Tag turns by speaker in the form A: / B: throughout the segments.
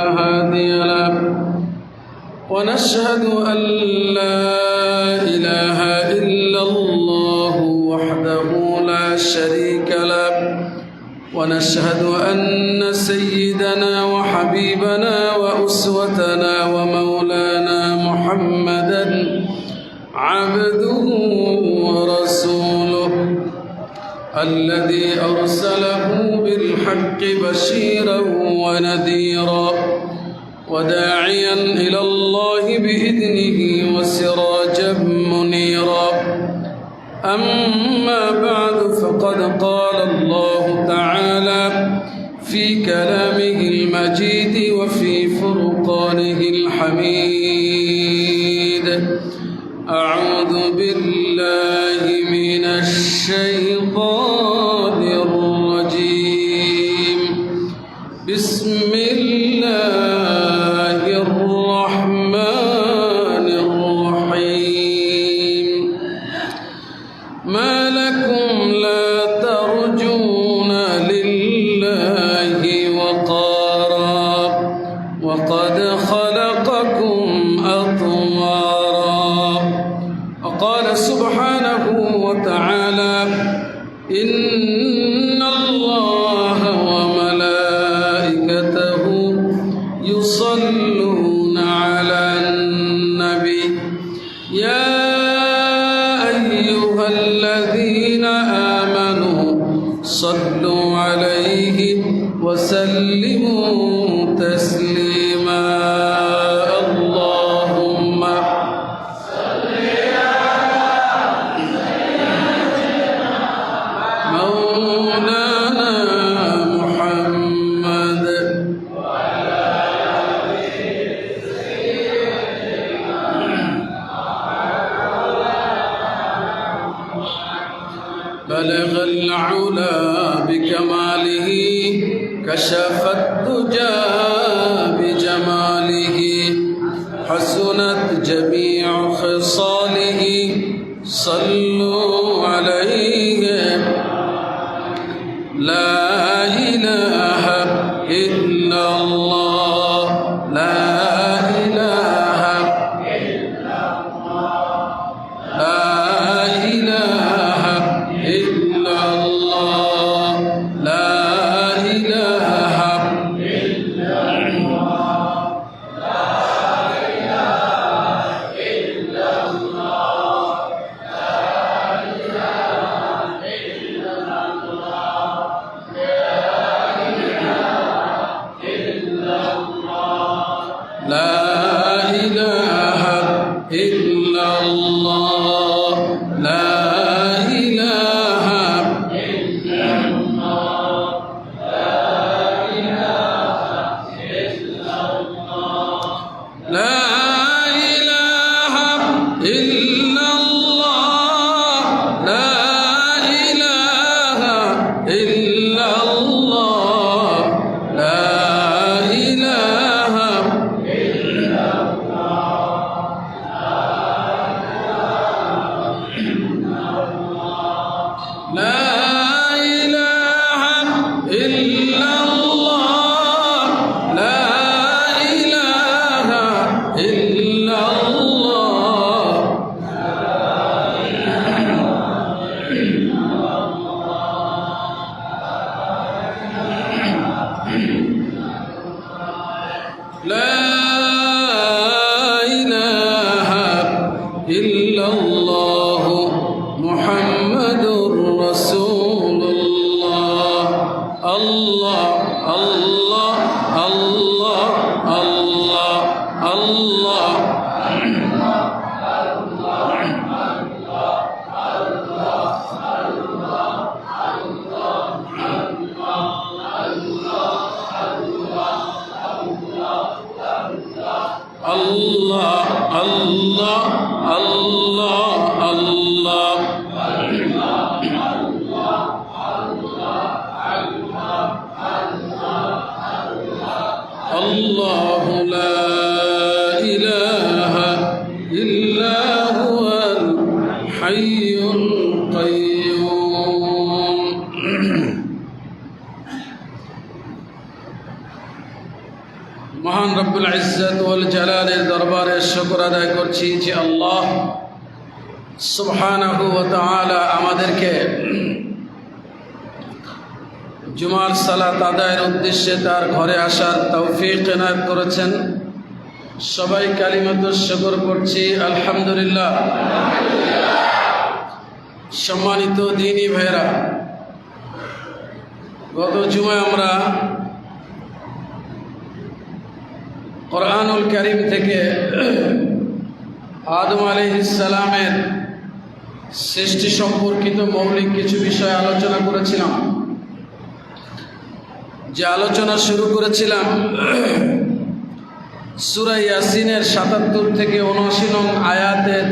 A: هادي له ونشهد أن لا إله إلا الله وحده لا شريك له ونشهد أن سيدنا وحبيبنا وأسوتنا ومولانا محمدا عبده ورسوله الذي أرسله بالحق بشيرا ونذيرا وداعيا إلى الله بإذنه وسراجا منيرا. أما بعد فقد قال الله تعالى في كلامه المجيد وفي فرقانه الحميد: أعوذ بالله من الشيطان الرجيم. بسم الله الرحمن الرحيم. ما لكم لا ترجون لله وقارا وقد خلقكم أطوارا. وقال سبحانه وتعالى: إن الله وملائكته يصلون على النبي يا أيها الذين آمنوا صلوا عليه وسلموا تسليما. اللهم صل على سيدنا مولانا محمد وعلى آل سيدنا. بلغ العلا بكماله كشف الدجى بجماله حسنت جميع خصاله صلوا عليه. لا إله إلا الله لا إله إلا الله لا إله إلا الله لا إله إلا الله لا إله إلا الله لا إله إلا الله لا إله إلا الله لا إله إلا الله لا إله إلا الله لا إله إلا الله لا إله إلا الله لا إله إلا الله لا إله إلا الله لا إله إلا الله محمد رسول الله. الله الله الله الله الله الله الله الله الله الله لا إله إلا هو الحي القيوم. মহান রব্বুল ইজ্জত ওয়াল জালালের দরবারে শুকর আদায় করছি যে আল্লাহ সুবহানাহু ওয়া তাআলা আমাদেরকে জুমার সালাত আদায়ের উদ্দেশ্যে তার ঘরে আসার তৌফিক এনায়েত করেছেন। সবাই কালিমাতুশ শুকর করছি আলহামদুলিল্লাহ। সম্মানিত দ্বীনী ভাইরা, গত জুমায় আমরা কোরআনুল কারীম থেকে আদম আলাইহিস সালামের সৃষ্টি সম্পর্কিত মৌলিক কিছু বিষয় আলোচনা করেছিলাম। যে আলোচনা শুরু করেছিলাম সূরা ইয়াসিনের ৭৭ থেকে ৭৯ নং আয়াতের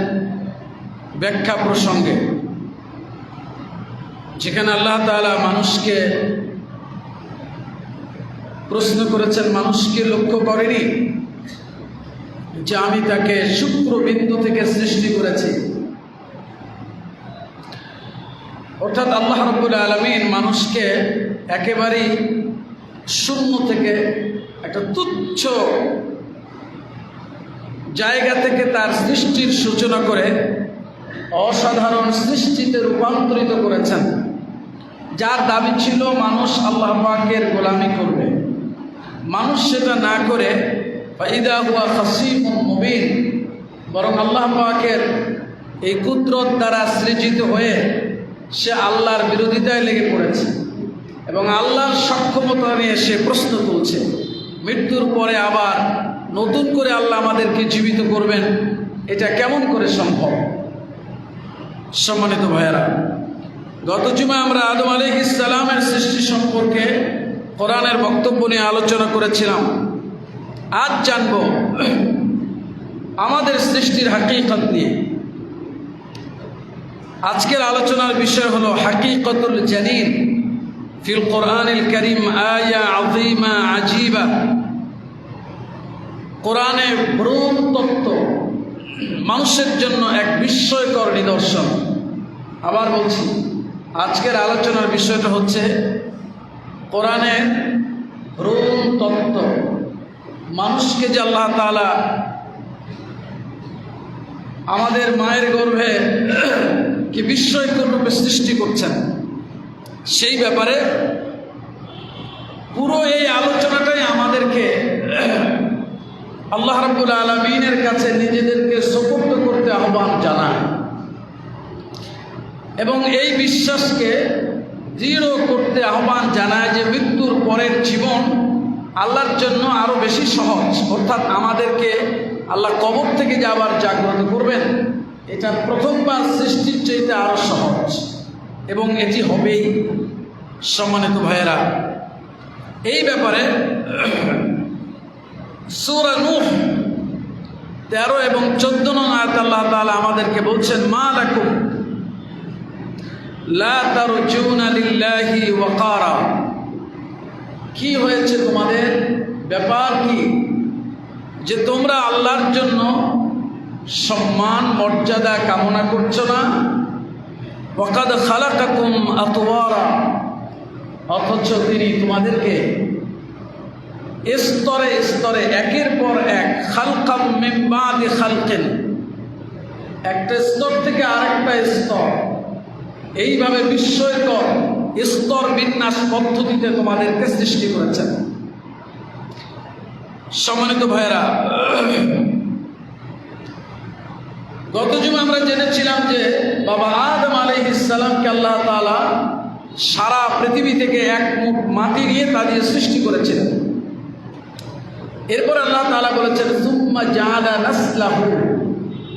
A: ব্যাখ্যা প্রসঙ্গে, যেখানে আল্লাহ তাআলা মানুষকে প্রশ্ন করেছেন, মানুষকে লক্ষ্য করেনি যে আমি তাকে শুক্রবিন্দু থেকে সৃষ্টি করেছি। অর্থাৎ আল্লাহ রাব্বুল আলামিন মানুষকে একেবারেই শূন্য থেকে একটা তুচ্ছ জায়গা থেকে তার সৃষ্টির সূচনা করে অসাধারণ সৃষ্টিতে রূপান্তরিত করেছেন, যার দাবি ছিল মানুষ আল্লাহ পাকের গোলামি করবে। মানুষ সেটা না করে ফাইদা হুয়া খাসীমুন মুবিন, বরং আল্লাহ পাকের এই কুদরত দ্বারা সৃজিত হয়ে সে আল্লাহর বিরোধিতায় লেগে পড়েছে এবং আল্লাহর সক্ষমতা নিয়ে সে প্রশ্ন তুলছে, মৃত্যুর পরে আবার নতুন করে আল্লাহ আমাদেরকে জীবিত করবেন, এটা কেমন করে সম্ভব? সম্মানিত ভাইয়েরা, গত জুমায় আমরা আদম আলাইহিস সালামের সৃষ্টি সম্পর্কে কোরআনের বক্তব্য নিয়ে আলোচনা করেছিলাম। আজ জানব আমাদের সৃষ্টির হাকিকত নিয়ে। আজকের আলোচনার বিষয় হলো হাকিকতুল জানিন ফিল কোরআনিল কারীম, আয়া আযীমা আজীবা। কোরআনে ভ্রূণ তত্ত্ব মানুষের জন্য এক বিস্ময়কর নিদর্শন। আবার বলছি, আজকের আলোচনার বিষয়টা হচ্ছে কোরআনের ভ্রূণ তত্ত্ব। মানুষকে যে আল্লাহ তাআলা আমাদের মায়ের গর্ভে কি বিস্ময়কর রূপে সৃষ্টি করছেন, সেই ব্যাপারে পুরো এই আলোচনাটাই আমাদেরকে আল্লাহ রাব্বুল আলামিনের কাছে নিজেদেরকে সুপর্দ করতে আহ্বান জানায় এবং এই বিশ্বাসকে দৃঢ় করতে আহ্বান জানায় যে মৃত্যুর পরের জীবন আল্লাহর জন্য আরো বেশি সহজ। অর্থাৎ আমাদেরকে আল্লাহ কবর থেকে যে আবার জাগ্রত করবেন, এটা প্রথমবার সৃষ্টির চাইতে আরো সহজ এবং এটি হবেই। সম্মানিত ভাইয়েরা, এই ব্যাপারে সূরা নূহ 13 এবং 14 নং আয়াতে আল্লাহ তাআলা আমাদেরকে বলছেন, মা লাকুম লা তারজুনা লিল্লাহি ওয়াকারা। কি হয়েছে তোমাদের, ব্যাপার কি যে তোমরা আল্লাহর জন্য সম্মান মর্যাদা কামনা করছো না? ওয়াকাদ খালাকাকুম আতওয়ারা, অথচ তিনি তোমাদেরকে স্তরে স্তরে একের পর এক, খালকাম মিন বাদি খালকিন, একটা স্তর থেকে আরেকটা স্তর, এইভাবে বিস্ময়কর স্তর বিন্যাস পদ্ধতিতে তোমাদেরকে সৃষ্টি করেছেন। সম্মানিত ভাইয়েরা, গত জুমা আমরা জেনেছিলাম যে বাবা আদম আলাইহিস সালামকে আল্লাহ তাআলা সারা পৃথিবী থেকে এক মুঠ মাটি নিয়ে তা দিয়ে সৃষ্টি করেছিলেন। এরপর আল্লাহ তাআলা বলেছেন, সুম্মা জাআলা নাসলাহু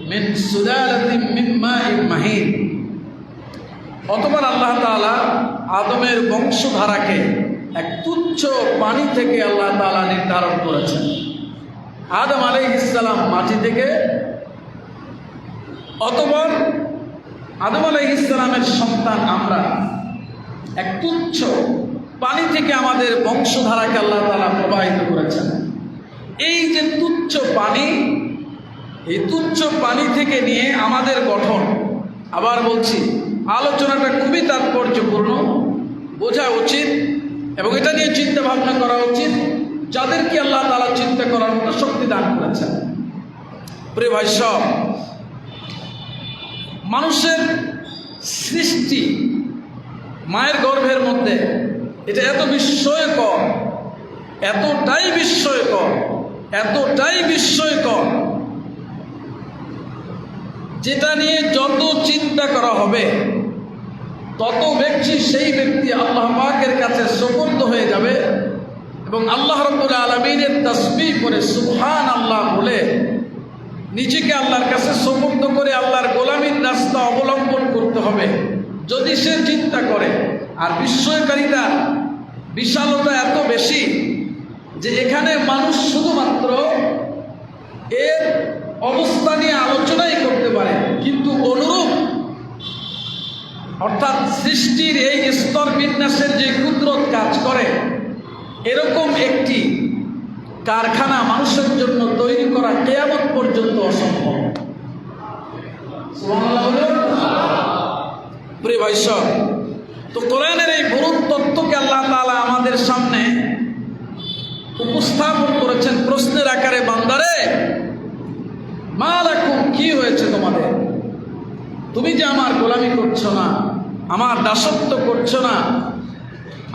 A: মিন সুলালাতিন মিন মাইন মাহিন। অতঃপর আল্লাহ তাআলা আদমের বংশধারাকে এক তুচ্ছ পানি থেকে আল্লাহ তাআলা নির্ধারণ করেছেন। আদম আলাইহিস সালাম মাটি থেকে, অতঃপর আদম আলাইহিস সালামের সন্তান আমরা এক তুচ্ছ পানি থেকে আমাদের বংশধারাকে আল্লাহ তাআলা প্রবাহিত করেছেন। এই যে তুচ্ছ পানি, এই তুচ্ছ পানি থেকে নিয়ে আমাদের গঠন। আবার বলছি, আলোচনাটা খুবই তাৎপর্যপূর্ণ, বোঝা উচিত এবং এটা নিয়ে চিন্তা ভাবনা করা উচিত যাদেরকে আল্লাহ তাআলা চিন্তা করার মতো শক্তি দান করেছেন। প্রিয় ভাই সব, মানুষের সৃষ্টি মায়ের গর্ভের মধ্যে এটা এত বিস্ময়কর, এতটাই বিস্ময়কর, এতটাই বিস্ময়কর, যেটা নিয়ে যত চিন্তা করা হবে তত সেই ব্যক্তি আল্লাহ পাকের কাছে সুপর্দ হয়ে যাবে এবং আল্লাহ রাব্বুল আলামিনের তাসবিহ করে সুবহানাল্লাহ বলে নিজেকে আল্লাহর কাছে সুপর্দ করে আল্লাহর গোলামীর রাস্তা অবলম্বন করতে হবে যদি সে চিন্তা করে। আর বিস্ময়কারিতা বিশালতা এত বেশি যে এখানে মানুষ শুধুমাত্র এর অবস্থা নিয়ে আলোচনাই করতে পারে, কিন্তু অনুরূপ অর্থাৎ সৃষ্টির এই স্তর বিন্যাসের যে কুদরত কাজ করে এরকম একটি কারখানা মানুষের জন্য তৈরি করা কিয়ামত পর্যন্ত অসম্ভব। সুবহানাল্লাহ বলুন। প্রিয় ভাই সব, তো কোরআনের এই বড় তত্ত্বকে আল্লাহ তাআলা আমাদের সামনে উপস্থাপন করেছেন প্রশ্নের আকারে, বান্দারে মা লাকুম, কি হয়েছে তোমাদের? তুমি যে আমার গোলামি করছো না, আমার দাসত্ব করছো না,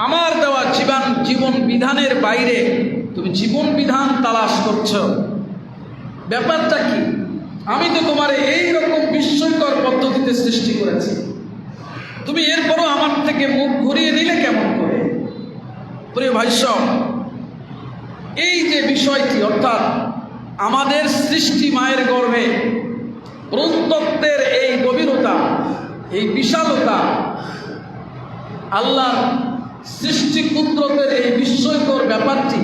A: আমার দেওয়া জীবন বিধানের বাইরে তুমি জীবন বিধান তালাশ করছো, ব্যাপারটা কি? আমি তো তোমার এইরকম বিস্ময়কর পদ্ধতিতে সৃষ্টি করেছি, তুমি এরপরও আমার থেকে মুখ ঘুরিয়ে নিলে কেমন করে? প্রিয় ভাই সব, এই যে বিষয়টি অর্থাৎ আমাদের সৃষ্টি মায়ের গর্ভে প্রত্যত্বের এই গভীরতা, এই বিশালতা, আল্লাহর সৃষ্টি কুদরতের এই বিস্ময়কর ব্যাপারটি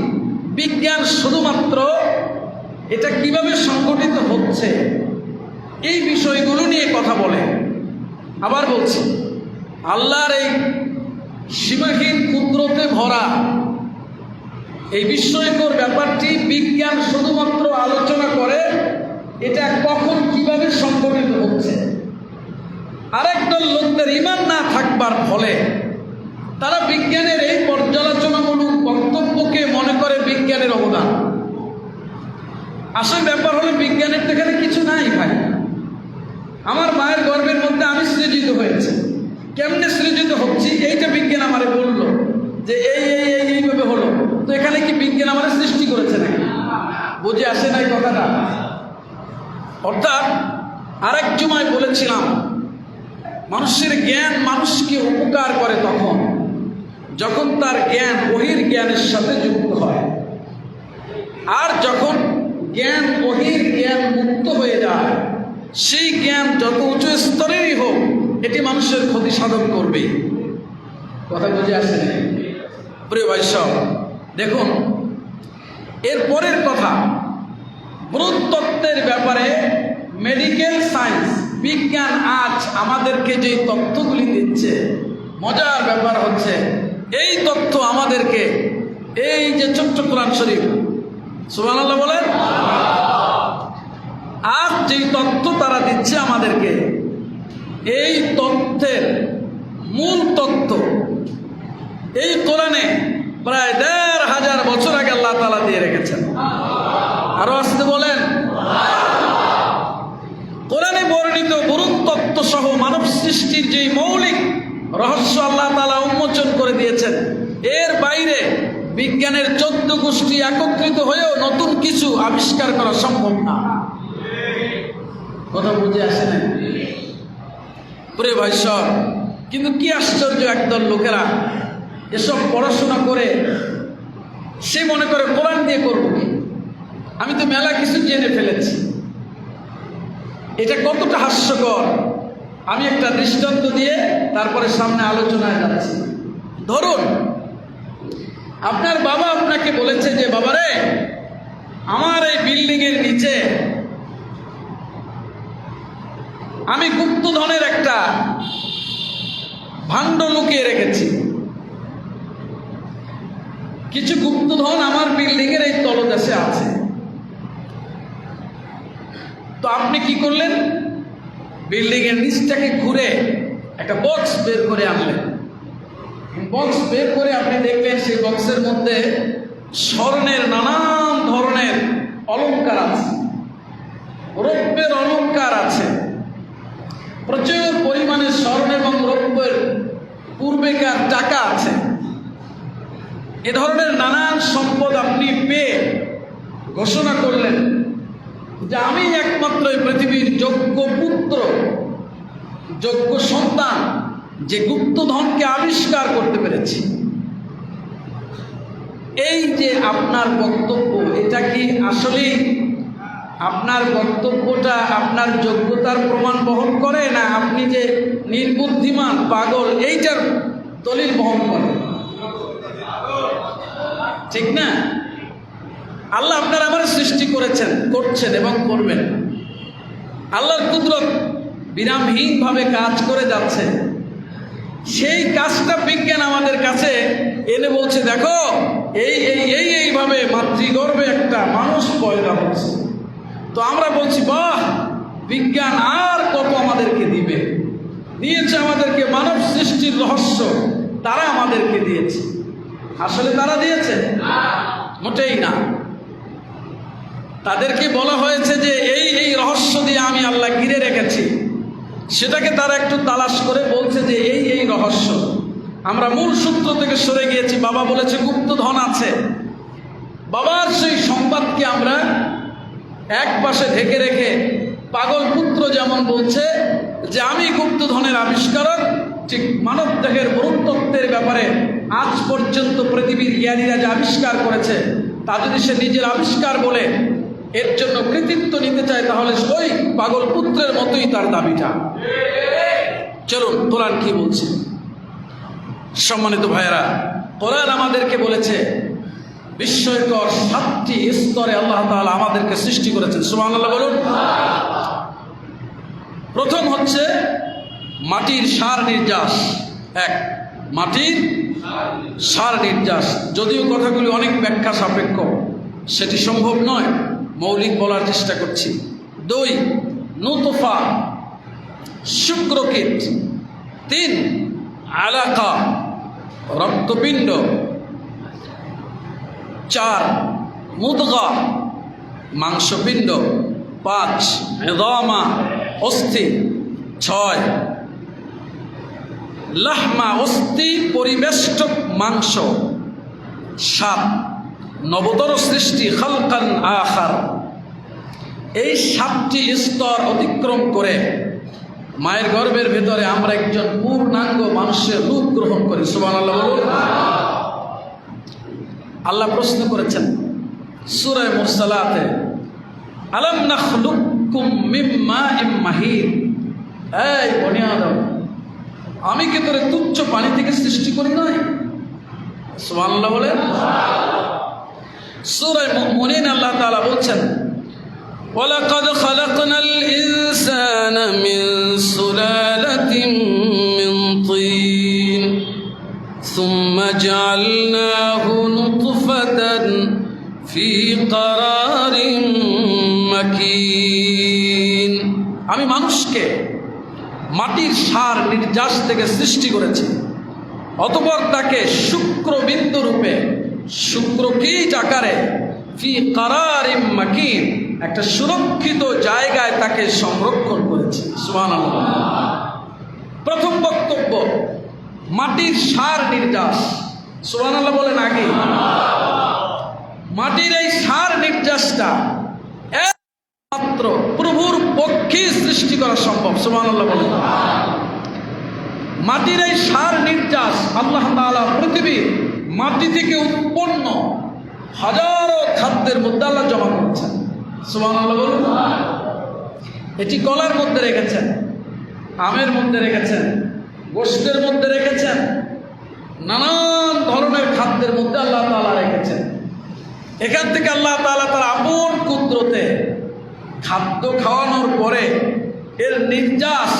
A: বিজ্ঞান শুধুমাত্র এটা কিভাবে সংগঠিত হচ্ছে এই বিষয়গুলো নিয়ে কথা বলে। আবার বলছি, আল্লাহর এই সীমাহীন কুদরতে ভরা এই বিস্ময়কর ব্যাপারটি বিজ্ঞান শুধুমাত্র আলোচনা করে এটা কখন কিভাবে সংগঠিত হচ্ছে। আরেকদল লোকদের ঈমান না থাকবার ফলে তারা বিজ্ঞানের এই পর্যালোচনামূলক বক্তব্যকে মনে করে বিজ্ঞানের অবদান। আসল ব্যাপার হলো বিজ্ঞানের তো এখানে কিছু নাই ভাই। আমার মায়ের গর্ভের মধ্যে আমি সৃজিত হয়েছে, কেমনে সৃজিত হচ্ছি এইটা বিজ্ঞান আমারে বললো যে এইভাবে হলো, তো এখানে কি বিজ্ঞান আমাদের সৃষ্টি করেছে নাকি? বুঝে আসে নাই কথাটা। অর্থাৎ আরেক জুমায় বলেছিলাম, মানুষের জ্ঞান মানুষকে উপকার করে তখন যখন তার জ্ঞান ওহির জ্ঞানের সাথে যুক্ত হয়, আর যখন জ্ঞান ওহির জ্ঞান মুক্ত হয়ে যায় সেই জ্ঞান যত উঁচু স্তরেরই হোক এটি মানুষের ক্ষতি সাধন করবে। কথা বুঝে আসে নাই? প্রিয় ভাই সব, দেখুন এর পরের কথা, ভূতত্ত্বের ব্যাপারে মেডিকেল সায়েন্স বিজ্ঞান আজ আমাদেরকে যে তথ্যগুলি দিচ্ছে, মজার ব্যাপার হচ্ছে এই তথ্য আমাদেরকে এই যে ছোট্ট কোরআন শরীফ, সুবহানাল্লাহ বলেন, আজ যেই তথ্য তারা দিচ্ছে আমাদেরকে, এই তথ্যের মূল তথ্য এই কোরআনে প্রায় ১৫০০ বছর আগে আল্লাহ তাআলা দিয়ে রেখেছেন। আরো আসতে বলেন। কোরআনে বর্ণিত বরুণ তত্ত্ব সহ মানব সৃষ্টির যেই মৌলিক রহস্য আল্লাহ তাআলা উন্মোচন করে দিয়েছেন, এর বাইরে বিজ্ঞানের 14 গোষ্ঠী একত্রিত হয়েও নতুন কিছু আবিষ্কার করা সম্ভব না। কথা বুঝে আসে না? প্রিয় ভাই সব, কিন্তু কি আশ্চর্য, একদল লোকেরা এসব পড়াশোনা করে সে মনে করে কোরআন দিয়ে করবো কি, আমি তো মেলা কিছু জেনে ফেলেছি। এটা কতটা হাস্যকর আমি একটা দৃষ্টান্ত দিয়ে তারপরে সামনে আলোচনায় যাচ্ছি। ধরুন আপনার বাবা আপনাকে বলেছে যে বাবারে আমার এই বিল্ডিংয়ের নিচে আমি গুপ্তধনের একটা ভাণ্ড লুকিয়ে রেখেছি, কিছু গুপ্তধন আমার বিল্ডিংয়ের এই তলদেশে আছে। তো আপনি কি করলেন? বিল্ডিংয়ের নিচটাকে ঘুরে একটা বক্স বের করে আনলেন। বক্স বের করে আপনি দেখলেন সেই বক্সের মধ্যে স্বর্ণের নানান ধরনের অলংকার আছে, রৌপ্যের অলংকার আছে, প্রচুর পরিমাণে স্বর্ণ এবং রৌপ্যের পূর্বেকার টাকা আছে। এ ধরনের নানান সম্পদ আপনি পেয়ে ঘোষণা করলেন যে আমি একমাত্র এই পৃথিবীর যোগ্য পুত্র, যোগ্য সন্তান, যে গুপ্তধনকে আবিষ্কার করতে পেরেছি। এই যে আপনার বক্তব্য, এটা কি আসলে আপনার বক্তব্যটা আপনার যোগ্যতার প্রমাণ বহন করে, না আপনি যে নির্বুদ্ধিমান পাগল এইটার দলিল বহন করে? ঠিক না? আল্লাহ আপনার আমার সৃষ্টি করেছেন, করছেন এবং করবেন। আল্লাহর কুদরত বিরামহীনভাবে কাজ করে যাচ্ছে। সেই কাজটা বিজ্ঞান আমাদের কাছে এনে বলছে, দেখো এইভাবে মাতৃগর্ভে একটা মানুষ পয়দা হচ্ছে। তো আমরা বলছি, বাহ, বিজ্ঞান আর কত আমাদেরকে দিবে। দিয়েছে আমাদেরকে মানব সৃষ্টির রহস্য, তারা আমাদেরকে দিয়েছে। আসলে তারা দিয়েছে? মোটেই না। তাদেরকে বলা হয়েছে যে এই রহস্য দিয়ে আমি আল্লাহ ঘিরে রেখেছি, সেটাকে তারা একটু তালাশ করে বলছে যে এই রহস্য। আমরা মূল সূত্র থেকে সরে গিয়েছি। বাবা বলেছে গুপ্তধন আছে, বাবার সেই সংবাদকে আমরা এক পাশে ঢেকে রেখে পাগল পুত্র যেমন বলছে যে আমি গুপ্তধনের আবিষ্কারক, ঠিক মানব দেহের মরুতত্ত্বের ব্যাপারে আজ পর্যন্ত পৃথিবীর জ্ঞানীরা যে আবিষ্কার করেছে, তা যদি সে নিজের আবিষ্কার বলে এর জন্য কৃতিত্ব নিতে চায়, তাহলে ওই পাগল পুত্রের মতোই তার দাবিটা। চলুন কোরআন কি বলছে। সম্মানিত ভাইয়েরা, কোরআন আমাদেরকে বলেছে বিস্ময়কর 7টি স্তরে আল্লাহ তাআলা আমাদেরকে সৃষ্টি করেছেন। সুবহানাল্লাহ বলুন। প্রথম হচ্ছে মাটির সার নির্যাস। মাটির সার নির্যাস, যদিও কথাগুলি অনেক ব্যাখ্যা সাপেক্ষ, সেটি সম্ভব নয়, মৌলিক বলার চেষ্টা করছি। 2 নুতফা, শুক্রকীট। 3 আলাকা, রক্তপিণ্ড। 4 মুদগা, মাংসপিণ্ড। 5 ইদামা, অস্থি। 6 লাহমা, অস্থি পরিবেষ্টক মাংস। 7 নবতর সৃষ্টি, খালকান আখার। এই 7টি স্তর অতিক্রম করে মায়ের গর্ভের ভেতরে আমরা একজন পূর্ণাঙ্গ মানুষের রূপ গ্রহণ করি। সুবহানাল্লাহ বলুন। আল্লাহ প্রশ্ন করেছেন সূরা মুরসালাতে, আলাম নাখলুকুম মিন মাইন মাহিন, এই বনি আদম, আমি কি তোরে তুচ্ছ পানি থেকে সৃষ্টি করি নাই? সুবহানাল্লাহ বলেন। সূরা মুমিনুন আল্লাহ তাআলা বলছেন, ওয়ালাকাদ খালাকনাল ইনসানা মিন সুলালাতিন মিন তিন সুম্মা জাআলনাহু নুতফাতান ফি ক্বারারিন মাকিন। আমি মানুষকে মাটির সার নির্যাস থেকে সৃষ্টি করেছি, অতঃপর তাকে শুক্রবিন্দু রূপে, শুক্রকীট আকারে, ফি ক্বারারিন মাকিন, একটা সুরক্ষিত জায়গায় তাকে সংরক্ষণ করেছি। সুবহানাল্লাহ। প্রথম বক্তব্য মাটির সার নির্যাস। সুবহানাল্লাহ বলেন আগে। মাটির এই সার নির্যাসটা একমাত্র প্রভুর পক্ষে সৃষ্টি করা সম্ভব। সুবহানাল্লাহ বলেন। মাটির এই সার নির্যাস আল্লাহ তাআলা পৃথিবীর মাটি থেকে উৎপন্ন হাজারো খাদ্যের মধ্যে আল্লাহ জমা করেছেন। সুবহানাল্লাহ বলুন। এটি কলার মধ্যে রেখেছেন, আমের মধ্যে রেখেছেন, গোশতের মধ্যে রেখেছেন, নানান ধরনের খাদ্যের মধ্যে আল্লাহ তাআলা রেখেছেন। এখান থেকে আল্লাহ তাআলা তার আপন কুদরতে খাদ্য খাওয়ানোর পরে এর নির্যাস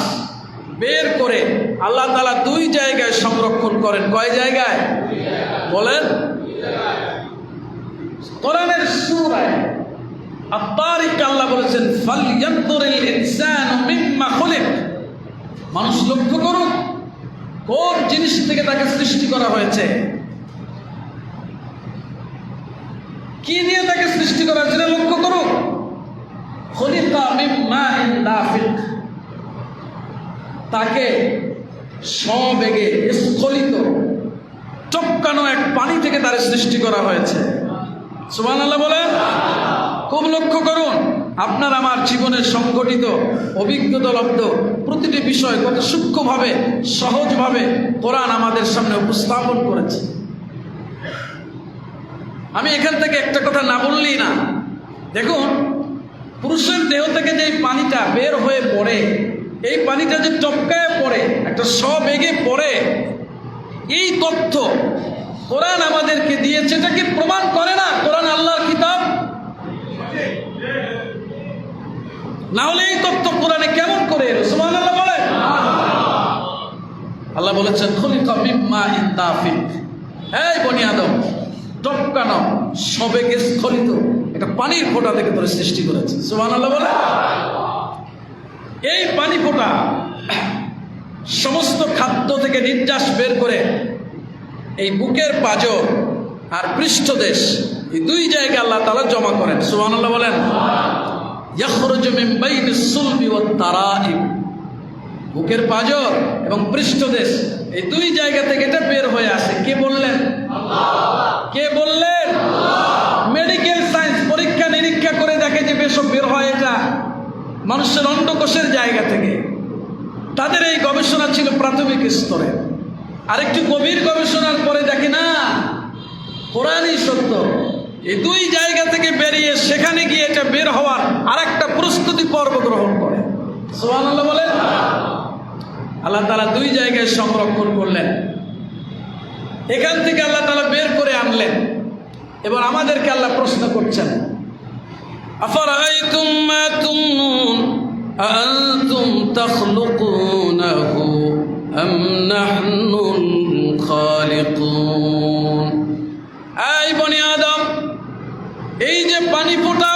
A: বের করে আল্লাহ তাআলা 2 জায়গায় সংরক্ষণ করেন। কয় জায়গায় বলেন? কোরআনের সূরা আত-তারিক আল্লাহ বলেছেন, ফালইয়ানজুরিল ইনসানু মিম্মা খুলিক। মানুষ লক্ষ্য করুক কোন জিনিস থেকে তাকে সৃষ্টি করা হয়েছে। কি দিয়ে তাকে সৃষ্টি করা হয়েছে লক্ষ্য করুন। খলিকা মিন মাইন দাফিক, তাকে সবেগে স্খলিত চমকানো এক পানি থেকে তার সৃষ্টি করা হয়েছে। সুবহানাল্লাহ বলেন। খুব লক্ষ্য করুন, আপনার আমার জীবনের সংঘটিত অভিজ্ঞতালব্ধ প্রতিটি বিষয় কত সূক্ষ্মভাবে সহজভাবে কোরআন আমাদের সামনে উপস্থাপন করেছে। আমি এখান থেকে একটা কথা না বললেই না। দেখুন, পুরুষের দেহ থেকে যে পানিটা বের হয়ে পড়ে, এই পানিটা যে টপকায় পড়ে, একটা সবেগে পড়ে, এই তথ্য কোরআন আমাদেরকে দিয়েছে। এটা কি প্রমাণ করে না কোরআন আল্লাহর কিতাব? না হলে এই তথ্য কোরআনে কেমন করে এলো? সুবহানাল্লাহ বলেন। আল্লাহ বলেছেন খলিকা মিন মাইন দাফিক, এই বনি আদম, টপকানো সবেগে স্খলিত একটা পানির ফোঁটা থেকে তোর সৃষ্টি করেছে। সুবহানাল্লাহ বলেন। এই পানি ফোঁটা সমস্ত খাদ্য থেকে নির্যাস বের করে এই বুকের পাঁজর আর পৃষ্ঠদেশ, এই দুই জায়গায় আল্লাহ তাআলা জমা করেন। সুবহানাল্লাহ বলেন। ইয়াখরুজু মিন বাইনিস সুলবি ওয়াত তারাইব, বুকের পাঁজর এবং পৃষ্ঠদেশ এই দুই জায়গা থেকে এটা বের হয়ে আসে। কে বললেন? আল্লাহ। কে বললেন? আল্লাহ। মেডিকেল সায়েন্স পরীক্ষা নিরীক্ষা করে দেখে যে বেশক বের হয় এটা মানুষের অন্ডকোষের জায়গা থেকে। তাদের এই গবেষণা ছিল প্রাথমিক স্তরে। আরেকটু গভীর গবেষণার পরে দেখে না, কোরআনই সত্য। এই দুই জায়গা থেকে বেরিয়ে সেখানে গিয়ে এটা বের হওয়ার আর একটা প্রস্তুতি পর্ব গ্রহণ করে। সুবহানাল্লাহ বলেন। আল্লাহ তাআলা দুই জায়গায় সংরক্ষণ করলেন, এখান থেকে আল্লাহ তাআলা বের করে আনলেন। এবার আমাদেরকে আল্লাহ প্রশ্ন করছেন, আফারাআইতুম মা তুমনুন আআনতুম তাখলুকুনাহু আম নাহনুল খালিকুন। এই বনি আদম, এই যে পানি ফোঁটা,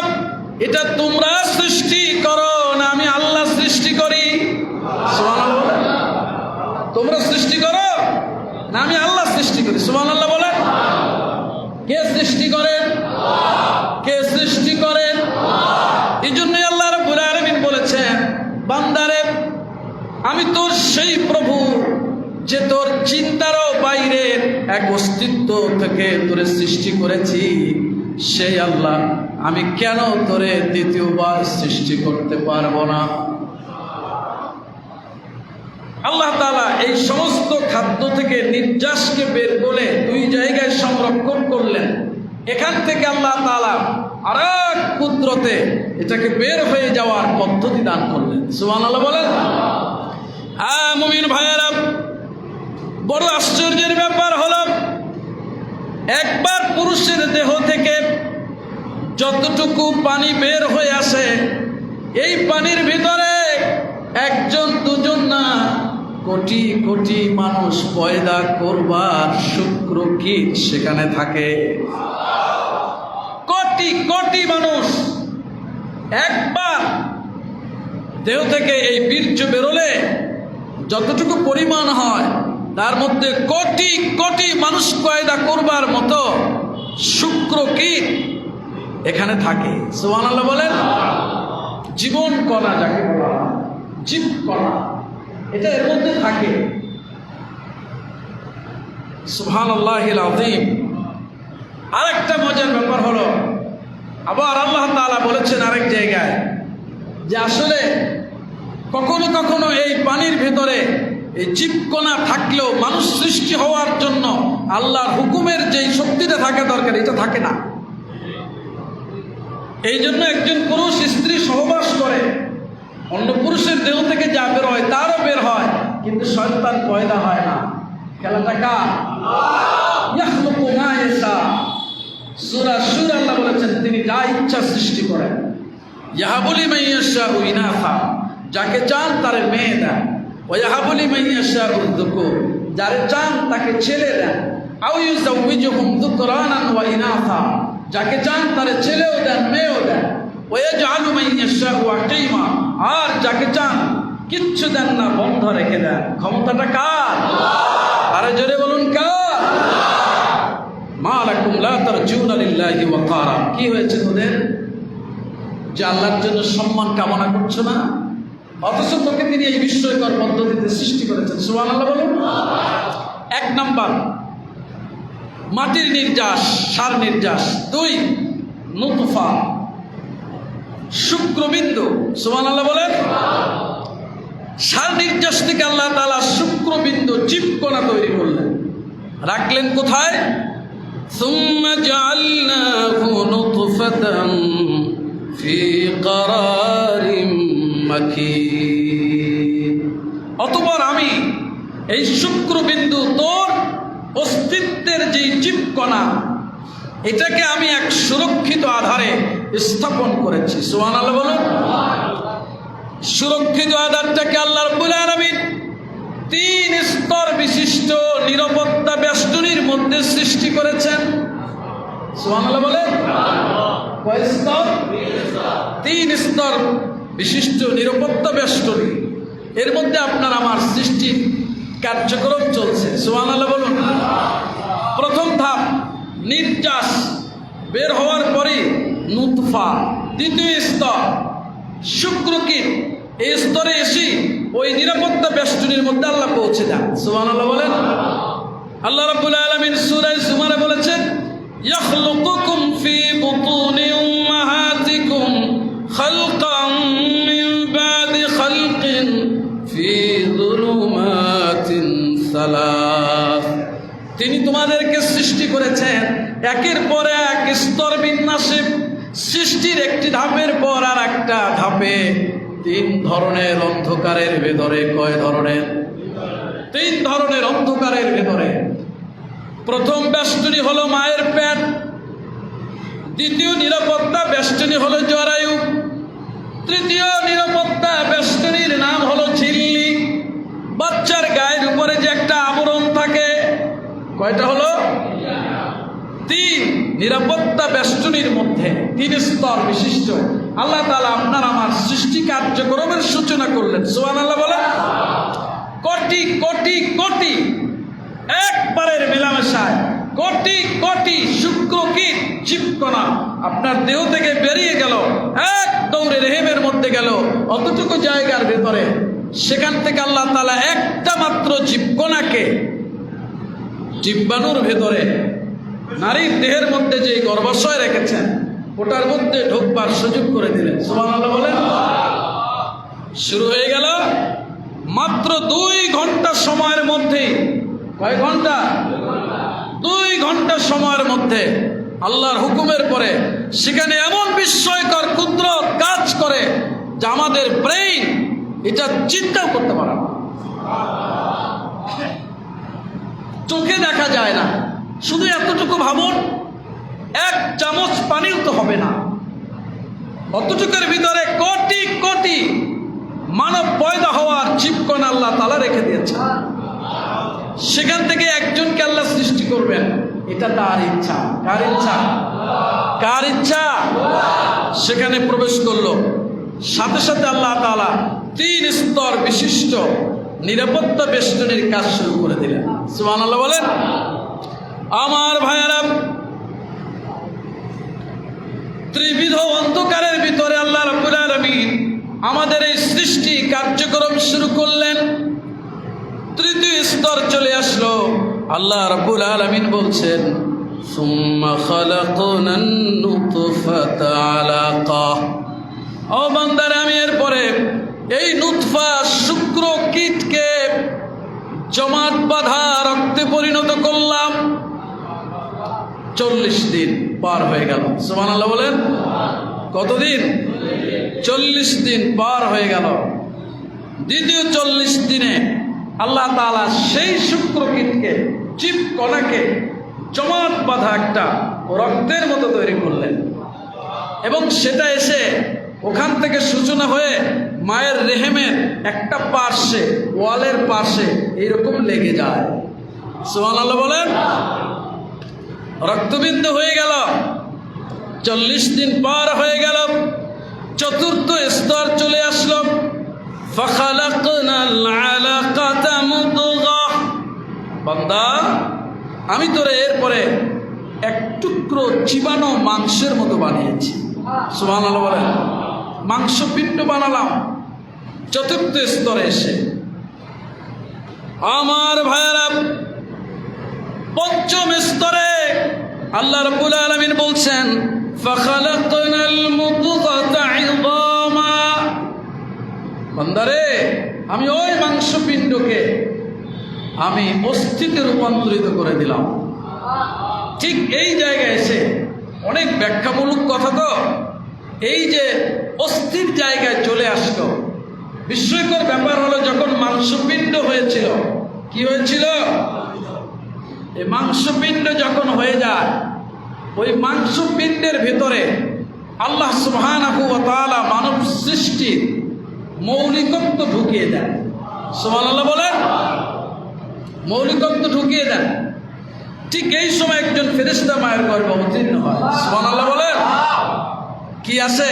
A: এটা তোমরা সৃষ্টি করো না আমি আল্লাহ সৃষ্টি করি? সুবহানাল্লাহ। তোমরা সৃষ্টি করো না আমি আল্লাহ সৃষ্টি করি? সুবহানাল্লাহ বলেন। কে সৃষ্টি করেন? কে সৃষ্টি করেন? এই জন্যই আল্লাহ রাব্বুল আলামিন বলেছেন, বান্দারে আমি তোর সেই প্রভু যে তোর চিন্তারও বাইরের এক অস্তিত্ব থেকে তোরে সৃষ্টি করেছি, সেই আল্লাহ আমি কেন তোরে দ্বিতীয়বার সৃষ্টি করতে পারবো না? আল্লাহ তাআলা এই সমস্ত খাদ্য থেকে নির্যাসকে বের করে দুই জায়গায় সংরক্ষণ করলেন। এখান থেকে আল্লাহ তাআলা আরেক কুদরতে এটাকে বের হয়ে যাওয়ার পদ্ধতি দান করলেন। সুবহানাল্লাহ বলেন। মুমিন ভাইয়েরা, বড় আশ্চর্যের ব্যাপার হলো, একবার পুরুষের দেহ থেকে যতটুকু পানি বের হয়ে আসে, এই পানির ভিতরে একজন দুজন না কোটি কোটি মানুষ পয়দা করবার শুক্রকীট সেখানে থাকে। কোটি কোটি মানুষ একবার দেহ থেকে এই বীর্য বেরোলে যতটুকু পরিমাণ হয় তার মধ্যে কোটি কোটি মানুষ পয়দা করবার মতো শুক্রকীট এখানে থাকে। সুবহানাল্লাহ বলেন। জীবন কণা যাকে বলা হয়, জীব কণা, এটা এর মধ্যে থাকে। সুবহানাল্লাহিল আযীম। আরেকটা মজার ব্যাপার হলো, আবার আল্লাহ তাআলা বলেছেন আরেক জায়গায় যে আসলে কখনো কখনো এই পানির ভেতরে এই জীবকণা থাকলেও মানুষ সৃষ্টি হওয়ার জন্য আল্লাহর হুকুমের যেই শক্তিটা থাকা দরকার এটা থাকে না। এই জন্য একজন পুরুষ স্ত্রী সহবাস করে, অন্য পুরুষের দেহ থেকে যা বের হয় তারও বের হয়, কিন্তু সন্তান পয়দা হয় না। খেলাটা কার? ইয়াখলুকু মা ইয়াশা। সূরা সূরা আল্লাহ বলেছেন তিনি যা ইচ্ছা সৃষ্টি করেন। ইয়াহাবু লিমান ইয়াশাউ ইনাসা, যাকে চান তার মেয়ে দেন। ওয়া ইয়াহাবু লিমান ইয়াশাউ যুকুর, যারে চান তাকে ছেলে দেন। আও ইউযাউযুহুম যুকরানান ওয়া ইনাসা, যাকে চান তারে ছেলেও দেন মেয়েও দেন। ওয়া ইয়াজআলু মান ইয়াশাউ আকিমা, আর যাকে চান কিচ্ছু দেন না, বন্ধ রেখে দেন। ক্ষমতাটা কার? আল্লাহ। আরে জোরে বলুন কার? মা লাকুম লা তারজুনা লিল্লাহি ওয়াকারা, কি হয়েছে তোদের যে আল্লাহর জন্য সম্মান কামনা করছো না, অথচ তোকে তিনি এই বিস্ময়কর পদ্ধতিতে সৃষ্টি করেছেন। সুবহানাল্লাহ বলুন। এক নাম্বার মাটির নির্যাস, সার নির্যাস। দুই নুতফা, শুক্রবিন্দু। সুবহানাল্লাহ বলেন। সার নির্যাস থেকে আল্লাহ তাআলা শুক্রবিন্দু, জীবকণা তৈরি করলেন, রাখলেন কোথায়? সুম্মা জাআলনাহু নুতফাতান ফি ক্বারারিম মাকিন। অতঃপর আমি এই শুক্রবিন্দু, তোর অস্তিত্বের যে জীবকণা, এটাকে আমি এক সুরক্ষিত আধারে স্থাপন করেছি। সুবহানাল্লাহ বলুন। সুরক্ষিত আধারটাকে আল্লাহ রাব্বুল আলামিন 3 স্তর বিশিষ্ট নিরাপত্তা বেষ্টনীর মধ্যে সৃষ্টি করেছেন। সুবহানাল্লাহ বলেন। কয় স্তর? 3 স্তর বিশিষ্ট নিরাপত্তা বেষ্টনী, এর মধ্যে আপনার আমার সৃষ্টির কার্যক্রম চলছে। সুবহানাল্লাহ বলুন। প্রথম ধাপ নির্যাস, বের হওয়ার পরে নুতফা। দ্বিতীয় স্তর শুক্রকিট। এই স্তরে এসে ওই নিরাপত্তা বেষ্টনীর মধ্যে আল্লাহ পৌঁছে দেন। সুবহানাল্লাহ বলেন। আল্লাহ রাব্বুল আলামিন সূরা জুমারে বলেছেন, ইয়াখলুকুকুম ফি বুতুনি উম্মাহাতিকুম খালকাম মিন বাদি খালকিন ফি যুলুমাতিন সালাস। তিনি তোমাদেরকে সৃষ্টি করেছেন একের পর এক স্তর বিন্যাসে, সৃষ্টির একটি ধাপের পর আর একটা ধাপে, 3 ধরনের অন্ধকারের ভেতরে। কয় ধরনের? 3 ধরনের অন্ধকারের ভেতরে। প্রথম বেষ্টনী হলো মায়ের পেট, দ্বিতীয় নিরাপত্তা বেষ্টনী হলো জরায়ু, তৃতীয় নিরাপত্তা বেষ্টনীর নাম হলো ঝিল্লি। বাচ্চার গায়ের উপরে যে একটা আবরণ থাকে, কয়টা হলো? 3 নিরাপত্তা বেষ্টনীর মধ্যে 3 স্তর বিশিষ্ট আল্লাহ তাআলা আপনার আমার সৃষ্টি কার্যক্রমের সূচনা করলেন। সুবহানাল্লাহ বলেন। কোটি কোটি কোটি একবারের মেলামেশায় কোটি কোটি শুক্রকিট, জীবকণা আপনার দেহ থেকে বেরিয়ে গেল, এক দৌড়ে রেহেমের মধ্যে গেল, অতটুকু জায়গার ভেতরে। সেখান থেকে আল্লাহ তাআলা একটা মাত্র জীবকণাকে জীবাণুর ভেতরে নারীর দেহের মধ্যে যে গর্ভাশয় রেখেছেন, ওটার মধ্যে ঢোকবার সুযোগ করে দিলেন। সুবহানাল্লাহ বলেন। শুরু হয়ে গেল মাত্র 2 ঘন্টা সময়ের মধ্যে। কয় ঘন্টা? 2 ঘন্টা সময়ের মধ্যে আল্লাহর হুকুমের পরে সেখানে এমন বিস্ময়কর কুদরত কাজ করে যে আমাদের ব্রেইন এটা চিন্তাও করতে পারে না, চোখে দেখা যায় না। শুধু এতটুকু ভাবুন, 1 চামচ পানিও তো হবে না, অতটুকুর ভিতরে কোটি কোটি মানব পয়দা হওয়ার জীবকণা আল্লাহ তাআলা রেখে দিয়েছে। সেখান থেকে একজনকে আল্লাহ সৃষ্টি করবেন, এটা তার ইচ্ছা। কার ইচ্ছা? কার ইচ্ছা? সেখানে প্রবেশ করলো, সাথে সাথে আল্লাহ তাআলা 3 স্তর বিশিষ্ট নিরাপত্তা বেষ্টনীর কাজ শুরু করে দিলেন। সুবহানাল্লাহ বলেন। আমার ভাইয়েরা, ত্রিবিধ অন্ধকারের ভিতরে আল্লাহ রাব্বুল আলামিন আমাদের এই সৃষ্টি কার্যক্রম শুরু করলেন। তৃতীয় স্তর চলে আসলো। আল্লাহ রাব্বুল আলামিন বলছেন, সুম্মা খালাকনান নুতফাতা আলাকা। ও বান্দারে, আমি এরপরে এই নুতফা শুক্রকিটকে জমাট বাঁধা রক্তে পরিণত করলাম। 40 দিন পার হয়ে গেল। সুবহানাল্লাহ বলেন। কতদিন? 40 দিন পার হয়ে গেল। দ্বিতীয় 40 দিনে আল্লাহ তাআলা সেই শুক্রকিটকে, জীবকণাকে জমাট বাঁধা একটা রক্তের মতো তৈরি করলেন, এবং সেটা এসে ওখান থেকে সূচনা হয়ে মায়ের রেহেমের একটা পার্শ্বে, ওয়ালের পাশে এইরকম লেগে যায়। সুবহানাল্লাহ বলেন। রক্তবিন্দু হয়ে গেল। 40 দিন পার হয়ে গেল। চতুর্থ স্তর চলে আসলো। ফাখালাকনাল আলাকাতা মুদগা। বান্দা, আমি তোরে এরপরে এক টুকরো চিবানো মাংসের মতো বানিয়েছি। সুবহানাল্লাহ বলেন। মাংসপিণ্ড বানালাম চতুর্থ স্তরে এসে। আমার ভাইয়েরা, পঞ্চম স্তরে আল্লাহ রাব্বুল আলামিন বলছেন ফাখালাকনাল মুদগাতা ইযামা। বান্দারে, আমি ওই মাংসপিণ্ডকে আমি অস্থিতে রূপান্তরিত করে দিলাম। ঠিক এই জায়গায় এসে অনেক ব্যাখ্যামূলক কথা, তো এই যে অস্থির জায়গায় চলে আসলো, বিস্ময়কর ব্যাপার হলো যখন মাংসপিণ্ড হয়েছিল, কি হয়েছিল? এই মাংসপিণ্ড যখন হয়ে যায়, ওই মাংসপিণ্ডের ভেতরে আল্লাহ সুবহানাহু ওয়া তাআলা মানব সৃষ্টির মৌলিকত্ব ঢুকিয়ে দেন। সুবহানাল্লাহ বলেন। মৌলিকত্ব ঢুকিয়ে দেন। ঠিক এই সময় একজন ফেরেশতা মায়ের গর্ভে অবতীর্ণ হয়। সুবহানাল্লাহ বলেন। কি আসে?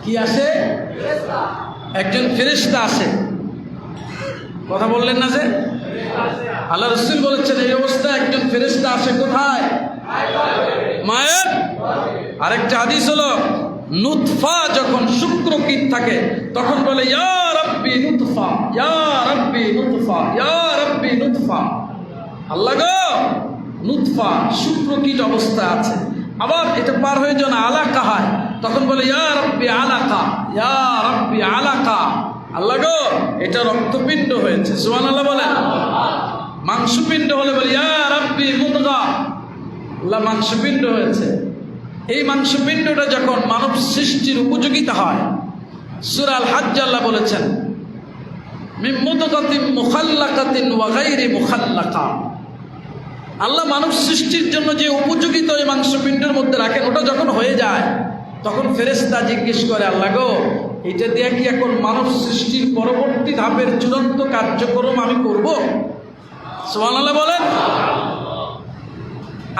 A: কি আসে? একজন ফেরেশতা আসে। কথা বললেন না যে? আল্লাহ রাসূল বলেছেন এই অবস্থায় একজন ফেরেশতা আসে কোথায়? মায়ের। আরেকটা হাদিস হলো নুতফা যখন শুক্রকীট থাকে তখন বলে ইয়া রাব্বি নুতফা, ইয়া রাব্বি নুতফা, ইয়া রাব্বি নুতফা। আল্লাহ গো, নুতফা শুক্রকীট অবস্থায় আছে। আবার এটা পার হয়ে যখন আলাকা হয় তখন বলে ইয়া রাব্বি আলাকা, ইয়া রাব্বি আলাকা। আল্লাহ গো, এটা রক্তপিণ্ড হয়েছে। সুবহানাল্লাহ বলেন। মাংসপিণ্ড হলে বলে ইয়া রাব্বি মুদগা, আল্লাহ মাংসপিণ্ড হয়েছে। এই মাংসপিণ্ডটা যখন মানব সৃষ্টির উপযোগিতা হয়, সূরা আল হজ্জ আল্লাহ বলেছেন মিন মুদগাতিন মুখাল্লাকাতিন ওয়া গায়রি মুখাল্লাকা। আল্লাহ মানব সৃষ্টির জন্য যে উপযোগিত এই মাংসপিণ্ডের মধ্যে রাখেন, ওটা যখন হয়ে যায় তখন ফেরেশতা জিজ্ঞেস করে আল্লাহ গো, এটা দিয়ে কি এখন মানব সৃষ্টির পরবর্তী ধাপের চূড়ান্ত কার্যক্রম আমি করব? সুবহানাল্লাহ বলেন।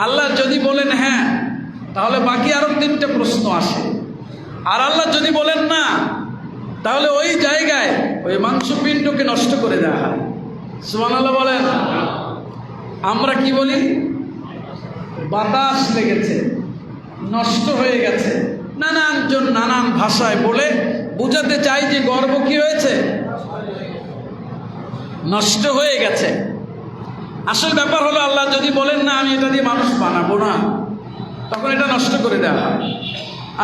A: আল্লাহ যদি বলেন হ্যাঁ, তাহলে বাকি আরো 3টে প্রশ্ন আসে। আর আল্লাহ যদি বলেন না, তাহলে ওই জায়গায় ওই মাংসপিণ্ডকে নষ্ট করে দেওয়া হয়। সুবহানাল্লাহ বলেন। আমরা কি বলি? বাতাস লেগেছে, নষ্ট হয়ে গেছে, নানানজন নানান ভাষায় বলে বোঝাতে চাই যে গর্ভ কি হয়েছে? নষ্ট হয়ে গেছে। আসল ব্যাপার হলো আল্লাহ যদি বলেন না আমি এটা দিয়ে মানুষ বানাবো না, তখন এটা নষ্ট করে দেওয়া হয়।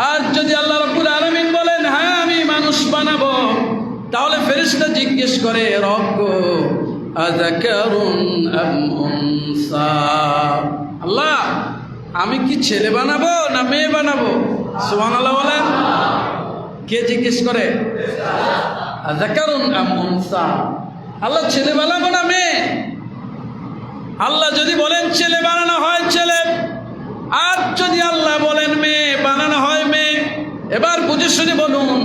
A: আর যদি আল্লাহ রাব্বুল আলামিন বলেন হ্যাঁ আমি মানুষ বানাবো, তাহলে ফেরেশতা জিজ্ঞেস করে রব্ব আযাকারুন আম উনসা, আল্লাহ আমি কি ছেলে বানাবো না মেয়ে বানাবো? সুবহানাল্লাহ বলেন। কে জিজ্ঞেস করে? আযাকারুন আম উনসা, আল্লাহ ছেলে বানাবো না মেয়ে? আল্লাহ যদি বলেন ছেলে বানানো হয় ছেলে, আর যদি আল্লাহ বলেন মেয়ে বানানো হয় মেয়ে। এবার বুঝে শুনে বলুন,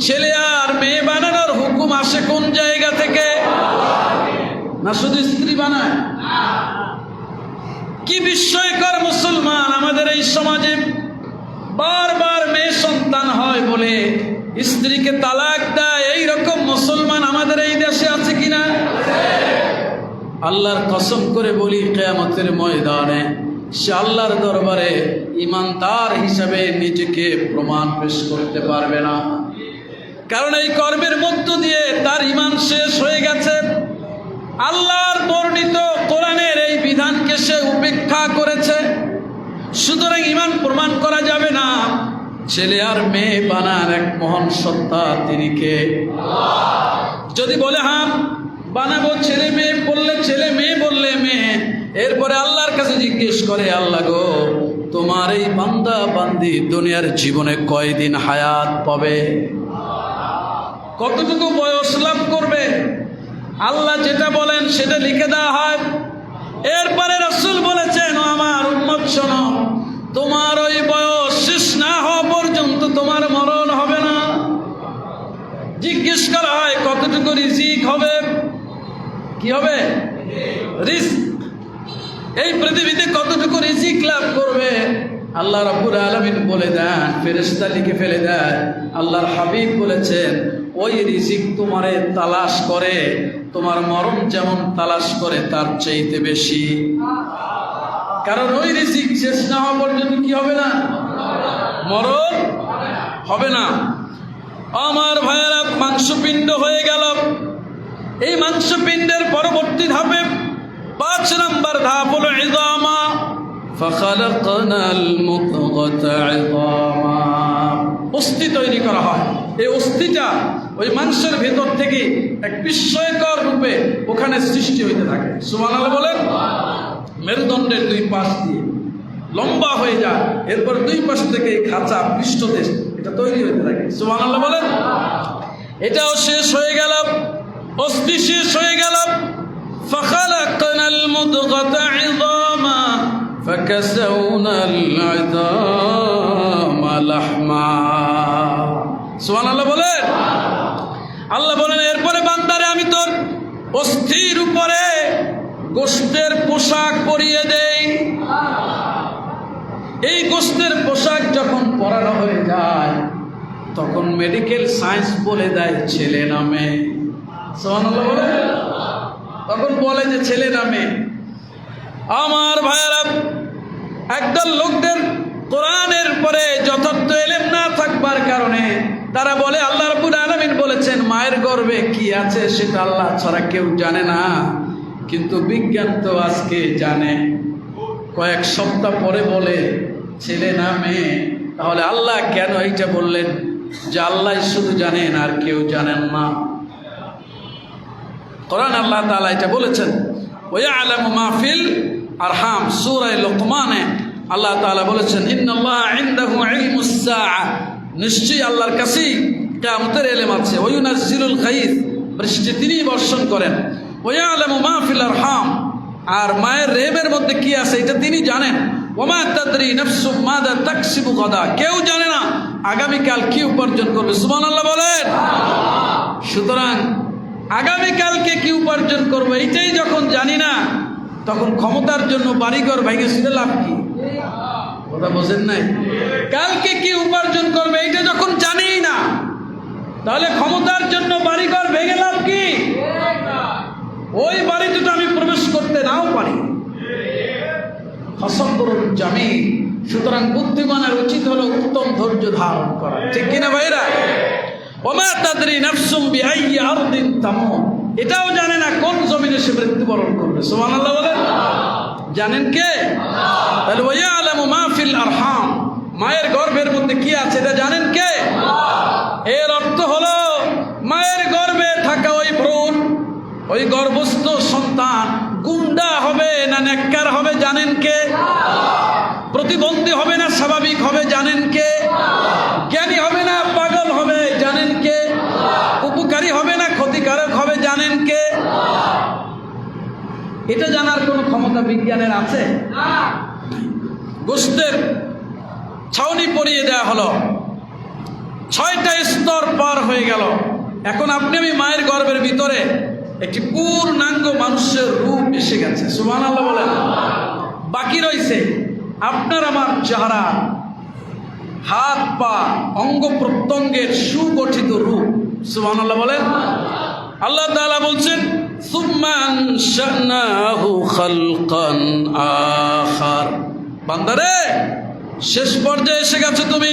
A: ছেলে আর মেয়ে বানানোর হুকুম আসে কোন জায়গা থেকে? না শুধু স্ত্রী বানায়? কি বিস্ময়কর মুসলমান, আমাদের এই সমাজে বারবার মেয়ে সন্তান হয় বলে স্ত্রীকে তালাক দেয়, এইরকম মুসলমান আমাদের এই দেশে আছে কিনা? আল্লাহর কসম করে বলি, কিয়ামতের ময়দানে সে আল্লাহর দরবারে ইমানদার হিসাবে নিজেকে প্রমাণ পেশ করতে পারবে না। কারণ এই কর্মের মধ্য দিয়ে তার ঈমান শেষ হয়ে গেছে। আল্লাহর বর্ণিত কোরআনের এই বিধানকে সে উপেক্ষা করেছে। সুতরাং ঈমান প্রমাণ করা যাবে না। ছেলে আর মেয়ে বানার এক মহান সত্তা, তিনি কে? যদি বলে হ্যাঁ বানাবো ছেলে মেয়ে, বললে ছেলে, মেয়ে বললে মেয়ে, এরপরে আল্লাহর কাছে জিজ্ঞেস করে আল্লাহ গো, তোমার এই বান্দা বান্দি দুনিয়ার জীবনে কয়দিন হায়াত পাবে, কতটুকু বয়স লাভ করবে? আল্লাহ যেটা বলেন সেটা লিখে দেওয়া হয়। এরপরে রাসূল বলেছেন, ও আমার উম্মত শোনো, তোমার ওই বয়স শেষ না হওয়া পর্যন্ত তোমার মরণ হবে না। জিজ্ঞেস করা হয় কতটুকু রিজিক হবে? কি হবে? রিজিক। এই পৃথিবীতে কতটুকু রিজিক লাভ করবে? আল্লাহ রাব্বুল আলামিন বলে দেন, ফেরেশতা লিখে ফেলে দেয়। আল্লাহর হাবিব বলেছেন, ওই রিজিক তোমারে তালাশ করে, তোমার মরণ যেমন তালাশ করে তার চাইতে বেশি। কারণ ওই রিজিক শেষ না হওয়া পর্যন্ত কি হবে না? মরণ হবে না। আমার ভাইয়েরা, মাংসপিণ্ড হয়ে গেল। এই মাংসপিণ্ডের পরবর্তী ধাপে 5 নম্বর ধাপ হলো ইযামা। ফাখালাকনাল মুদগাতা ইযামা, অস্থি তৈরি করা হয়। এই অস্থিটা ওই মাংসের ভেতর থেকে এক বিস্ময়কর রূপে ওখানে সৃষ্টি হইতে থাকে। সুবহানাল্লাহ বলেন। মেরুদণ্ডের 2 পাশ দিয়ে লম্বা হয়ে যায়, এরপর 2 পাশ থেকে খাঁচা পৃষ্ঠদেশ এটা তৈরি হইতে থাকে। সুবহানাল্লাহ বলেন। এটাও শেষ হয়ে গেল, অস্থি শেষ হয়ে গেল। ফাখালাকনাল মুদগাতা ইযামা ফাকাসাউনাল ইযামা লাহমা। সুবহানাল্লাহ বলেন। আল্লাহ বলেন, এরপরে বান্দারে আমি তোর অস্থির উপরে গোশতের পোশাক পরিয়ে দেই। এই গোশতের পোশাক যখন পরানো হয়ে যায় তখন মেডিকেল সায়েন্স বলে দেয় ছেলে না মেয়ে। সুবহানাল্লাহ বলে, তখন বলে যে ছেলে না মেয়ে। আমার ভাইয়েরা, একদল লোকদের কোরআনের পরে যথার্থ ইলম না থাকবার কারণে তারা বলে আল্লাহ রাব্বুল আলামিন বলেছেন মায়ের গর্ভে কি আছে সেটা আল্লাহ ছাড়া কেউ জানে না। কিন্তু বিজ্ঞান তো আজকে জানে। কয়েক সপ্তাহ পরে বলে ছেলে না মেয়ে। তাহলে আল্লাহ কেন এইটা বললেন যে আল্লাহ শুধু জানেন আর কেউ জানেন না? কোরআন আল্লাহ তাআলা এটা বলেছেন, ওয়া'লামু মা ফিল আরহাম। সূরা লুকমানে আল্লাহ তাআলা বলেছেন, ইন্নাল্লাহা ইনদাহু ইলমুস সাআ, নিশ্চয়ই আল্লাহর কাছেই কিয়ামতের ইলম আছে। ওয়ায়ুনাজ্জিলুল গায়থ, বৃষ্টি তিনি বর্ষণ করেন। ওয়া'লামু মা ফিল আরহাম, আর মায়ের রেহেমের মধ্যে কি আছে এটা তিনি জানেন। ওমা তাদরি নাফসুম মাযা তাকসিবু গাদা, কেউ জানে না আগামীকাল কি উপার্জন করবে। সুবহানাল্লাহ বলেন। সুতরাং আগামীকালকে কি উপার্জন করবো এইটাই যখন জানি না, তখন ক্ষমতার জন্য বাড়িঘর ভেঙে ছিঁড়ে লাভ কি? কথা বোঝেন নাই? কালকে কি উপার্জন করবে এইটা যখন জানি না, তাহলে ক্ষমতার জন্য বাড়িঘর ভেঙে লাভ কি? ওই বাড়িতে তো আমি প্রবেশ করতে নাও পারি। ফাসাবরুন জামিল। সুতরাং বুদ্ধিমানের উচিত হলো উত্তম ধৈর্য ধারণ করা, ঠিক কিনা ভাইরা? ওমা তাদরি নাফসুম বিআইয়ি আরদিন তামুত, এটাও জানে না কোন জমিনে সে মৃত্যুবরণ করবে। সুবহানাল্লাহ বলেন। জানেন কে? তাহলে ওয়া'লামু মা ফিল আরহাম, মায়ের গর্ভের মধ্যে কি আছে এটা জানেন কে? এর অর্থ হলো মায়ের গর্ভে থাকা ওই ভ্রূণ, ওই গর্ভস্থ সন্তান গুন্ডা হবে না নেককার হবে জানেন কে? প্রতিবন্ধী হবে না স্বাভাবিক হবে জানেন কে? জ্ঞানী হবে না পাগল হবে জানেন কে? উপকারী হবে না ক্ষতিকারক হবে জানেন কে? এটা জানার কোনো ক্ষমতা বিজ্ঞানের আছে? গোশতের ছাউনি পরিয়ে দেওয়া হলো, 6টা স্তর পার হয়ে গেল। এখন আপনি আমি মায়ের গর্ভের ভিতরে একটি পূর্ণাঙ্গ মানুষের রূপ এসে গেছে। সুবহানাল্লাহ বলেন। বাকি রয়েছে আপনার আমার চেহারা, হাত পা অঙ্গ প্রত্যঙ্গের সুগঠিত রূপ। সুবহানাল্লাহ বলেন। আল্লাহ তাআলা বলছেন, সুম্মা আনশানাহু খালকান আখার। বান্দারে, শেষ পর্যায়ে এসে গেছো তুমি,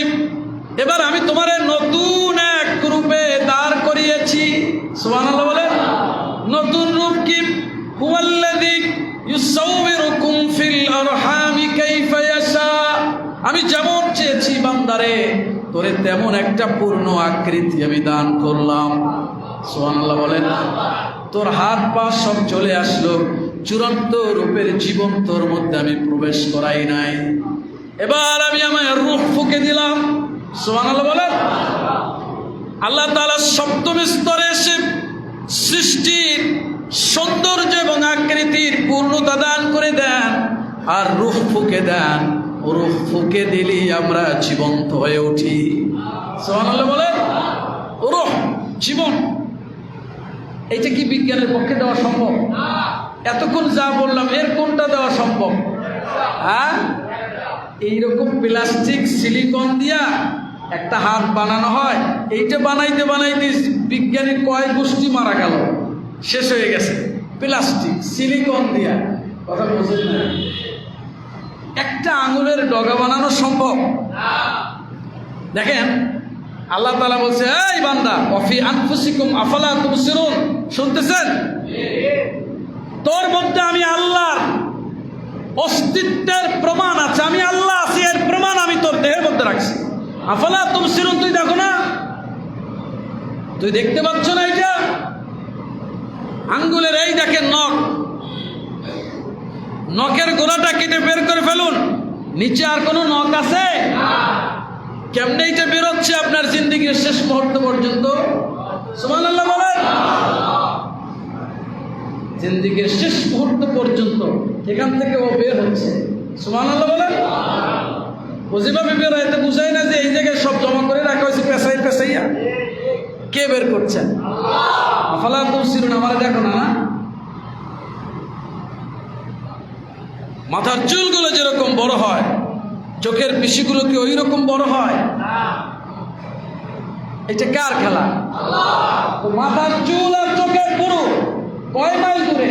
A: এবার আমি তোমারে নতুন এক রূপে দাঁড় করিয়েছি। সুবহানাল্লাহ বলেন। নতুন রূপ কি? হুয়াল্লাযী ইউসাউবিরুকুম ফিল আরহামি কাইফা ইয়াশা। আমি যেমন চেয়েছি বান্দারে তোরে তেমন একটা পূর্ণ আকৃতি আমি দান করলাম। সুবহানাল্লাহ বলেন। তোর হাত পা সব চলে আসলো, চূড়ান্ত রূপের জীবন তোর মধ্যে আমি প্রবেশ করাই নাই। এবার আমি আমার রূহ ফুঁকে দিলাম। সুবহানাল্লাহ বলেন। আল্লাহ তাআলা সপ্তম স্তরে এসে সৃষ্টির সৌন্দর্য এবং আকৃতির পূর্ণতা দান করে দেন আর রূহ ফুঁকে দেন। রূহ ফুঁকে দিলেই আমরা জীবন্ত হয়ে উঠি। সুবহানাল্লাহ বলেন। রূহ জীবন, এইটা কি বিজ্ঞানের পক্ষে দেওয়া সম্ভব? এতক্ষণ যা বললাম এর কোনটা দেওয়া সম্ভব? হ্যাঁ, এইরকম প্লাস্টিক সিলিকন দিয়া একটা হাত বানানো হয়, এইটা বানাইতে বানাইতে বিজ্ঞানীর কয় গোষ্ঠী মারা গেল, শেষ হয়ে গেছে। প্লাস্টিক সিলিকন দিয়া, কথা বলছেন না? একটা আঙুলের ডগা বানানো সম্ভব? দেখেন আল্লাহ তাআলা বলছে, এই বান্দা, ওয়াফি আনফুসিকুম আফালা তুবসিরুন, শুনতেছেন? তোর মধ্যে আমি আল্লাহর অস্তিত্বের প্রমাণ আছে, আমি আল্লাহ আছি, এর প্রমাণ আমি তোর দেহের মধ্যে রাখছি। আফালা তুবসিরুন, তুই দেখো না? তুই দেখতে পাচ্ছ না? এটা আঙ্গুলের, এই দেখেন নখ, নখের গোড়াটা কেটে বের করে ফেলুন, নিচে আর কোনো নখ আছে? কেমনে এটা বেরোচ্ছে আপনার জিন্দেগির শেষ মুহূর্ত পর্যন্ত? সুবহানাল্লাহ বলেন। জিন্দেগির শেষ মুহূর্ত পর্যন্ত এখান থেকে ও বের হচ্ছে। সুবহানাল্লাহ বলেন। ও যেভাবে বের হয় এতে বুঝায় না যে এই জায়গায় সব জমা করে রাখা হয়েছে পেশাইয়া। কে বের করছেন? আফালা তুবসিরুন, আমার দেখো না? মাথার চুলগুলো যেরকম বড় হয়, চোখের পিসিগুলো কি ওই রকম বড় হয়? এটা কার খেলা? তো মাথার চুল আর চোখের পুরো কয় মাইল দূরে?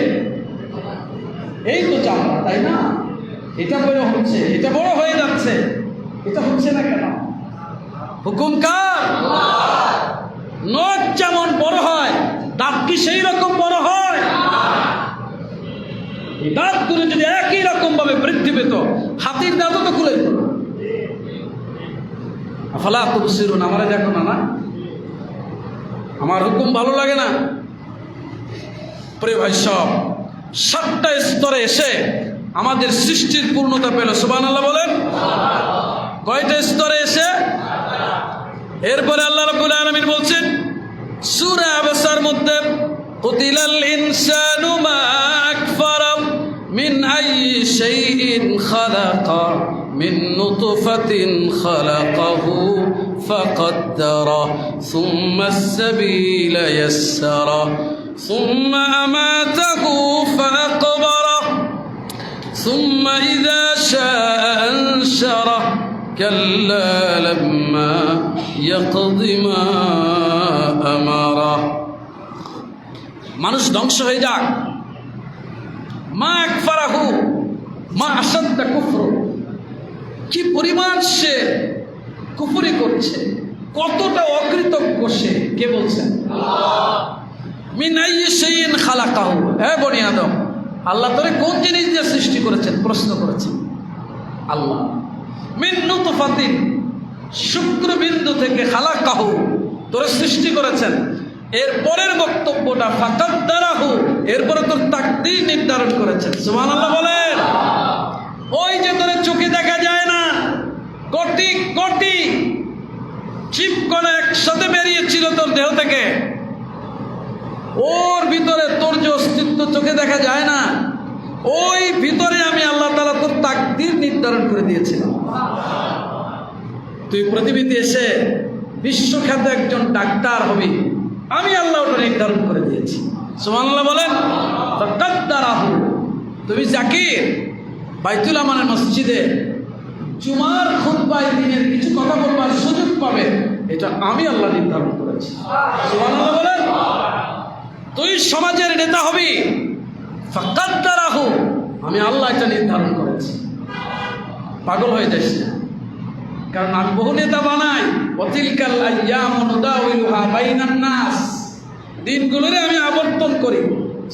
A: এই তো চামড়া, তাই না? এটা বড় হচ্ছে, এটা বড় হয়ে যাচ্ছে, এটা হচ্ছে না কেন? হুকুম কার? নখ যেমন বড় হয়, দাঁত কি সেই রকম বড় হয়? এই দাঁতগুলো যদি একই রকম ভাবে বৃদ্ধি পেত, হাতির দাঁতও তো খুলে যেত। আফালা তুবসিরুন, আমারে দেখো না? আমার হুকুম ভালো লাগে না? প্রিয় ভাই সব, 7টা স্তরে এসে আমাদের সৃষ্টির পূর্ণতা পেল। সুবহানাল্লাহ বলেন। কয়টা স্তরে এসে? এরপরে আল্লাহ রাব্বুল আলামিন বলছেন সূরা আবাসার মধ্যে, কুতিলাল ইনসানু মা আকফারা মিন আইয়ি শাইইন খালাকা মিন নুতফাতিন খালাকাহু ফাকাদ্দারা সুম্মা আস-সাবিলা ইয়াসসারা সুম্মা আমাতাহু ফাআকবারা সুম্মা ইযা শাআ আনশারা কাল্লা লাম্মা ইয়াকদি মা আমারা। মানুষ ধ্বংস হয়ে যাক, মা আকফারাহু, মা আসাদ্দা কুফর, কি পরিমাণ সে কুফরি করছে, কতটা অকৃতজ্ঞ সে। কে বলছেন? মিন আইয়ি শাইইন খালাকাহু, হে বনি আদম, আল্লাহ তোরে কোন জিনিস দিয়ে সৃষ্টি করেছেন? প্রশ্ন করেছেন আল্লাহ। মিন নুতফাতিন, শুক্রবিন্দু থেকে, খালাকাহু, তোরে সৃষ্টি করেছেন। এর পরের বক্তব্যটা ফাকাদ্দারাহু, এরপরে তোর তাকদীর নির্ধারণ করেছেন। সুবহানাল্লাহ বলেন। ওই যে তোরে চোখে দেখা যায় না, কোটি কোটি চিপকণা একসাথে বেরিয়েছিল তোর দেহ থেকে, ওর ভিতরে তোর যে অস্তিত্ব চোখে দেখা যায় না, ওই ভিতরে আমি আল্লাহ তাআলা তোর তাকদীর নির্ধারণ করে দিয়েছিলাম। তুই পৃথিবীতে এসে বিশ্বখ্যাত একজন ডাক্তার হবি, আমি আল্লাহ ওটা নির্ধারণ করে দিয়েছি। সুবহানাল্লাহ বলেন। ফাকাদ্দারাহু, তুমি জাকির বাইতুল আমানের মসজিদে জুমার খুতবায় দিনের কিছু কথা বলবার সুযোগ পাবে, এটা আমি আল্লাহ নির্ধারণ করেছি। সুবহানাল্লাহ বলেন। তুই সমাজের নেতা হবি, ফাকাদ্দারাহু, আমি আল্লাহ এটা নির্ধারণ করেছি। পাগল হয়ে যাস না, কারণ আমি বহু নেতা বানাই। ওয়াতিলকাল আইয়ামু নুদাউলুহা বাইনান নাস, দিনগুলোরে আমি আবর্তন করি।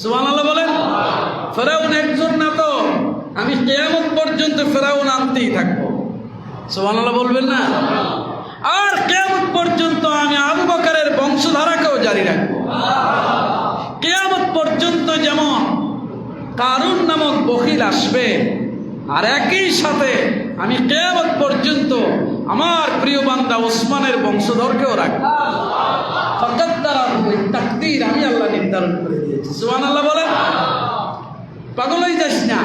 A: সুবহানাল্লাহ বলেন। ফেরাউন একজন না তো, আমি কিয়ামত পর্যন্ত ফেরাউন আনতেই থাকবো। সুবহানাল্লাহ বলবেন না? আর কিয়ামত পর্যন্ত আমি আবু বকরের বংশধারাকেও জারি রাখবো। কিয়ামত পর্যন্ত যেমন কারুন নামক বখিল আসবে, আর একই সাথে আমি কিয়ামত পর্যন্ত আমার প্রিয় বান্দা ওসমানের বংশধরকেও রাখবো। ফাকাদ্দারাহু, তাকদীর আমি আল্লাহ নির্ধারণ করে দিয়েছি। সুবহানাল্লাহ বলেন। পাগল হয়ে যাস না।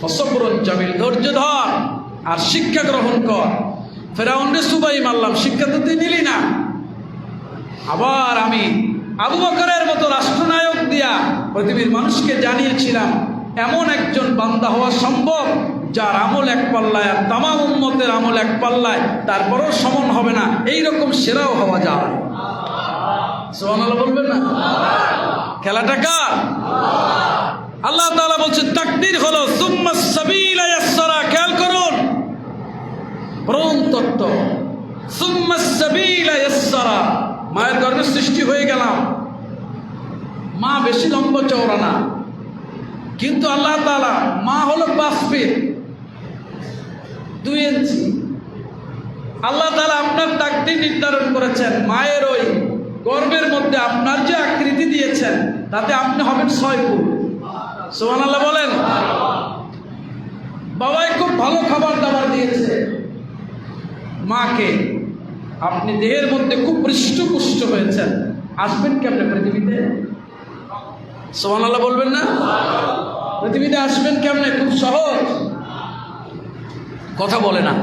A: ফসবরুন জামিল, ধৈর্য ধর আর শিক্ষা গ্রহণ কর। ফেরাউনরে সুবাই মারলাম, শিক্ষা তো তুই নিলি না। আবার আমি আবু বকরের মতো রাষ্ট্রনায়ক দিয়া পৃথিবীর মানুষকে জানিয়েছিলাম এমন একজন বান্দা হওয়া সম্ভব যার আমল এক পাল্লায় আর তামাম উম্মতের আমল এক পাল্লায়, তারপরেও সমান হবে না, এইরকম সেরাও হওয়া যায়। সুবহানাল্লাহ বলবেন না? খেলাটা কার? আল্লাহ তাআলা বলছেন তাকদীর হলো সুম্মাস সাবিলা ইয়াসসারা, ভ্রূণ তত্ত্ব। সুম্মা সাবিলা ইয়াসসারা, মায়ের গর্ভে সৃষ্টি হয়ে গেলাম। মা বেশি লম্বা চওড়া না, কিন্তু আল্লাহ তাআলা, মা হলো 5 ফিট 2 ইঞ্চি। আল্লাহ তাআলা আপনার তাকদীর নির্ধারণ করেছেন। মায়ের ওই গর্ভের মধ্যে আপনার যে আকৃতি দিয়েছেন তাতে আপনি হবেন 6 ফুট। সুবহানাল্লাহ বলেন। বাবাই খুব ভালো খাবার দাবার দিয়েছে মাকে, আপনি দেহের মধ্যে খুব হৃষ্টপুষ্ট হয়েছেন। আসবেন কেমনে পৃথিবীতে? সুবহানাল্লাহ বলবেন না? পৃথিবীতে আসবেন কেমনে? খুব সহজ। কথা বলে না।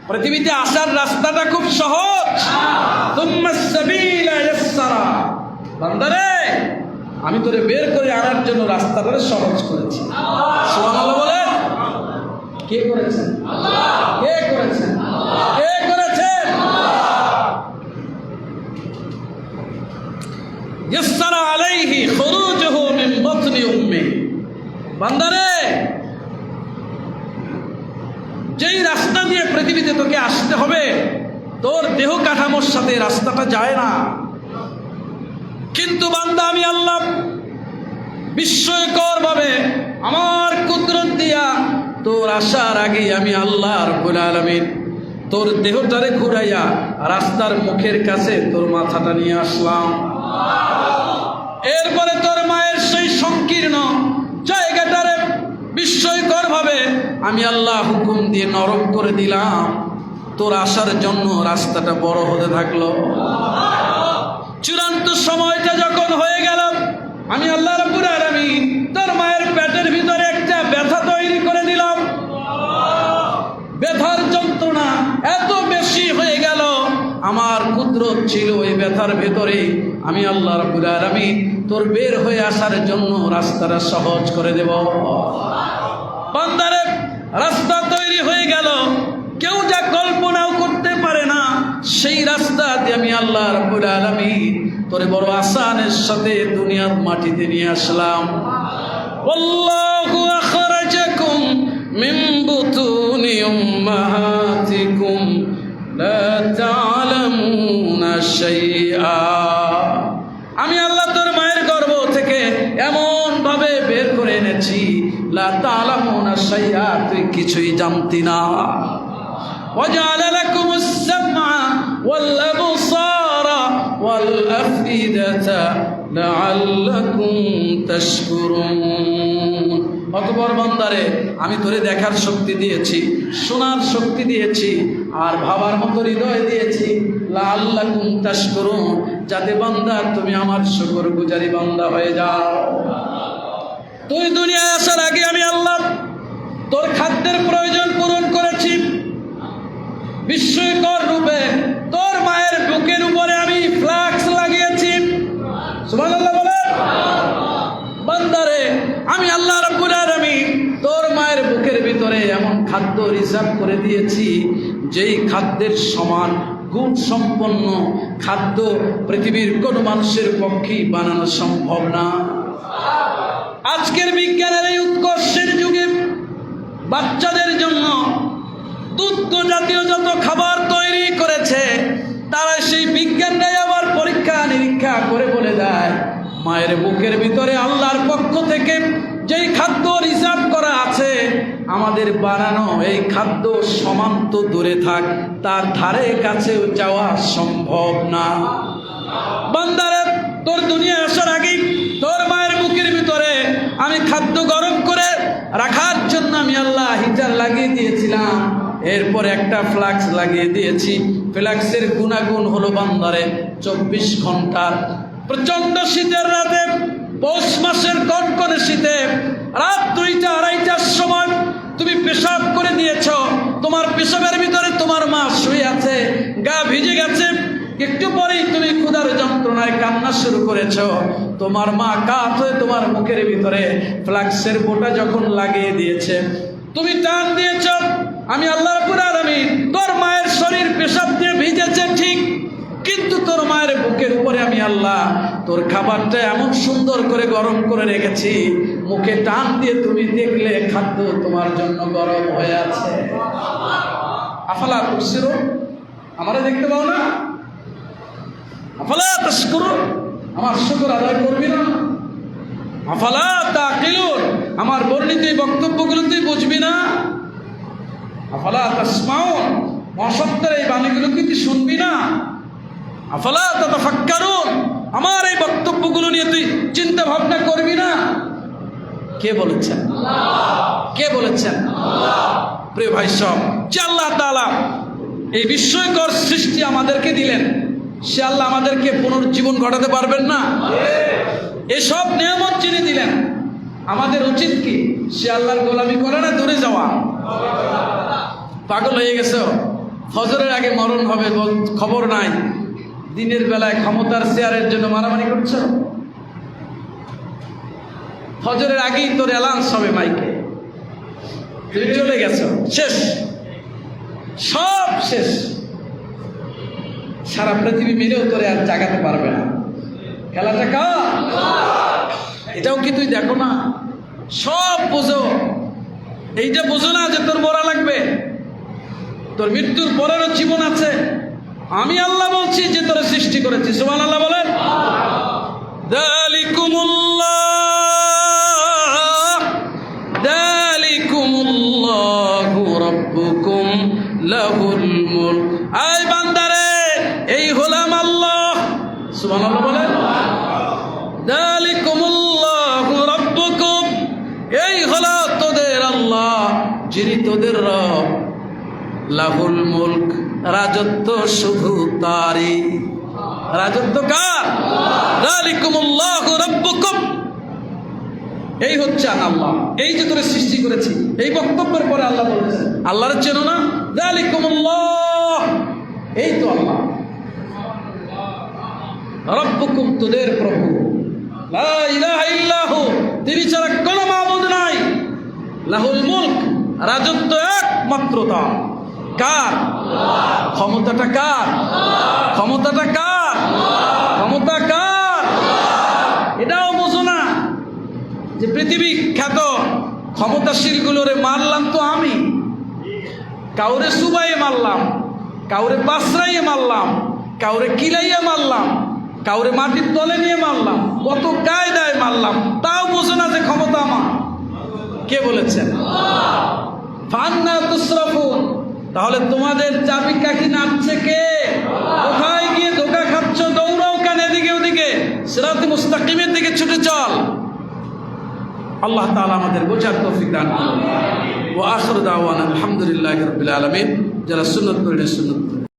A: পৃথিবীতে আসার রাস্তাটা খুব সহজ। তুম্মা সাবিলা ইয়াসসারা, বান্দারে আমি তোরে বের করে আনার জন্য রাস্তাটা সহজ করেছি। সুবহানাল্লাহ বলেন। কে করেছেন? আল্লাহ। কে করেছেন? কে করেছেন? ইয়াসসারা আলাইহি খুরুজুহু মিন বাতনি উম্মি, বান্দারে যেই রাস্তা দিয়ে পৃথিবীতে তোকে আসতে হবে, তোর দেহ কাঠামোর সাথে রাস্তাটা যায় না। কিন্তু বান্দা, আমি আল্লাহ বিস্ময়কর ভাবে আমার কুদরত দিয়া তোর আসার আগে আমি আল্লাহ রাব্বুল আলামিন তোর দেহটারে ঘুরাইয়া রাস্তার মুখের কাছে তোর মাথাটা নিয়ে আসলাম। এরপরে তোর মায়ের সেই সংকীর্ণ জায়গাটারে বিস্ময়কর ভাবে আমি আল্লাহ হুকুম দিয়ে নরম করে দিলাম। তোর আসার জন্য রাস্তাটা বড় হতে থাকলো। চূড়ান্ত সময়টা যখন হয়ে গেল, আমি আল্লাহ রাব্বুল আলামিন তোর মায়ের পেটের ভিতরে একটা ব্যথা তৈরি করে দিলাম। ব্যথার যন্ত্রণা এত বেশি হয়ে গেল, আমার কুদরত ছিল এই ব্যথার ভেতরে আমি আল্লাহ রাব্বুল আলামিন তোর বের হয়ে আসার জন্য রাস্তাটা সহজ করে দেব। বান্দারে রাস্তা তৈরি হয়ে গেল, কেউ যা কল্পনাও করতে পারে না সেই রাস্তা দিয়ে আমি আল্লাহ রাব্বুল আলামিন তোরে বড় আসানের সাথে দুনিয়ার মাটিতে নিয়ে আসলাম। আল্লাহু আখরাজাকুম মিন বুতুনি উম্মাহাতিকুম লা তা'লামুনা শাইআ, আমি আল্লাহ তোর মায়ের গর্ভ থেকে এমন ভাবে বের করে এনেছি, লা তা'লামুনা শাইআ, তুই কিছুই জানতি না। ওয়াজআলা লাকুমুস সামআ ওয়াল আবসারা ওয়াল আফইদাতা লাআল্লাকুম তাশকুরুন। অতঃপর বান্দারে আমি তোরে দেখার শক্তি দিয়েছি, শোনার শক্তি দিয়েছি, আর ভাবার মতো হৃদয় দিয়েছি। লাআল্লাকুম তাশকুরুন, যাতে বান্দা তুমি আমার শুকরগুজারি বান্দা হয়ে যাও। তুই দুনিয়ায় আসার আগে আমি আল্লাহ তোর খাদ্যের প্রয়োজন পূরণ করেছি। বিস্ময়কর রূপে তোর মায়ের বুকের উপরে আমি ফ্লাক্স লাগিয়েছি। সুবহানাল্লাহ বলে। বান্দারে আমি আল্লাহ রাব্বুল আলামিন তোর মায়ের বুকের ভিতরে এমন খাদ্য রিজার্ভ করে দিয়েছি, যেই খাদ্যের সমান গুণ সম্পন্ন খাদ্য পৃথিবীর কোনো মানুষের পক্ষেই বানানো সম্ভব না। আজকের বিজ্ঞানের এই উৎকর্ষের যুগে বাচ্চাদের জন্য দুগ্ধ জাতীয় যত খাবার তৈরি করেছে, তারা সেই বিজ্ঞানটাই আবার পরীক্ষা নিরীক্ষা করে বলে দেয়, মায়ের বুকের ভিতরে আল্লাহর পক্ষ থেকে যেই খাদ্য রিজার্ভ করা আছে, আমাদের বানানো এই খাদ্য সমান তো দূরে থাক, তার ধারে কাছেও যাওয়া সম্ভব না। বান্দারে তোর দুনিয়া আসার আগে তোর মায়ের বুকের ভিতরে আমি খাদ্য গরম করে রাখার জন্য আমি আল্লাহ হিটার লাগিয়ে দিয়েছিলাম। এরপর একটা ফ্লাক্স লাগিয়ে দিয়েছি। ফ্লাক্সের গুণাগুণ হলো বান্দারে 24 ঘন্টার প্রচন্ড শীতের রাতে, পৌষ মাসের কনকনে শীতে রাত 2টা 2:30টার সময় তুমি পেশাব করে দিয়েছ, তোমার পেশাবের ভিতরে তোমার মা শুয়ে আছে, গা ভিজে গেছে, একটু পরেই তুমি ক্ষুধার যন্ত্রণায় কান্না শুরু করেছ। তোমার মা কাত হয়ে তোমার মুখের ভিতরে ফ্লাক্সের বোটা যখন লাগিয়ে দিয়েছে, তুমি টান দিয়েছ, আমি আল্লাহ রাব্বুল আলামিন তোর মায়ের শরীর পেশাব দিয়ে ভিজেছে ঠিক, কিন্তু তোর মায়ের বুকের উপরে আমি আল্লাহ তোর খাবারটা এমন সুন্দর করে গরম করে রেখেছি, মুখে টান দিয়ে তুমি দেখলে খাদ্য তোমার জন্য গরম হয়ে আছে। আফালা তুবসিরুন, আমারে দেখতে পাও না? আফালা তাশকুরুন, আমার শুকর আদায় করবি না? আফালা তাকিলুন, আমার বর্ণিত এই বক্তব্যগুলো তুই বুঝবি না? আফালা তাসমাউন, অসত্যের এই বাণীগুলো কি তুই শুনবি না? আফালা তাতাফাক্কারুন, আমার এই বক্তব্যগুলো নিয়ে তুই চিন্তা ভাবনা করবি না? কে বলেছেন? কে বলেছেন? প্রিয় ভাই সব, যে আল্লাহ তাআলা এই বিস্ময়কর সৃষ্টি আমাদেরকে দিলেন, সে আল্লাহ আমাদেরকে পুনর্জীবন ঘটাতে পারবেন না? এসব নিয়ামত যিনি দিলেন, আমাদের উচিত কি সে আল্লাহর গোলামি করে না দূরে যাওয়া? পাগল হয়ে গেছে, ফজরের আগে মরণ হবে খবর নাই, দিনের বেলায় ক্ষমতার চেয়ারের জন্য মারামারি করছ। ফজরের আগেই তোর অ্যালাউন্স হবে মাইকে, তুই চলে গেছ, শেষ, সব শেষ। সারা পৃথিবী মিলেও তোরে আর জাগাতে পারবে না। খেলাটা কার? এটাও কি তুই দেখো না? সব বোঝো, এইটা বোঝো না যে তোর মরা লাগবে, তোর মৃত্যুর পরেরও জীবন আছে। আমি আল্লাহ বলছি যে তোরে সৃষ্টি করেছি। সুবহানাল্লাহ বলেন। যালিকুমুল্লাহু রাব্বুকুম লাহুল মুলক। আয় বান্দারে, এই হলাম আল্লাহ। সুবহানাল্লাহ বলেন। যালিকুমুল্লাহু রাব্বুকুম, এই হলো তোদের আল্লাহ, যিনি তোদের রব। লাহুল মুলক, রাজত্ব শুধু তারই। রাজত্ব কার? যালিকুমুল্লাহু রাব্বুকুম, এই হচ্ছে আল্লাহ, এই যে তোরে সৃষ্টি করেছি। এই বক্তব্যের পরে আল্লাহ বলেছেন, আল্লাহর চেনো না? যালিকুমুল্লাহ, এই তো আল্লাহ। রাব্বুকুম, তোদের প্রভু। লা ইলাহা ইল্লাহু, তিনি ছাড়া কোনো মাবুদ নাই। লাহুল মুলক, রাজত্ব একমাত্র তার। কার? ক্ষমতাটা কার? ক্ষমতাটা কার? ক্ষমতা কার? এটাও বোঝো না যে পৃথিবী খ্যাত ক্ষমতাশীলগুলোরে মারলাম তো আমি, কাউরে সুবাইয়ে মারলাম, কাউরে পাসরাইয়ে মারলাম, কাউরে কিলাইয়ে মারলাম, কাউরে মাটির তলে নিয়ে মারলাম, কত কায়দায় মারলাম, তাও বোঝো না যে ক্ষমতা আমার। কে বলেছেন? ফান্না তুসরাফুন, তাহলে তোমাদের চাবিকাঠি নাচছে কে? কোথায় গিয়ে ধোকা খাচ্ছ? দৌড়াও কেন এদিকে ওদিকে? সিরাতে মুস্তাকিমের দিকে ছুটে চল। আল্লাহ তাআলা আমাদের বোঝার তৌফিক দান করুন। ওয়া আখিরু দাওয়ানা আলহামদুলিল্লাহি রাব্বিল আলামিন। যারা সুন্নাত পড়েন সুন্নাত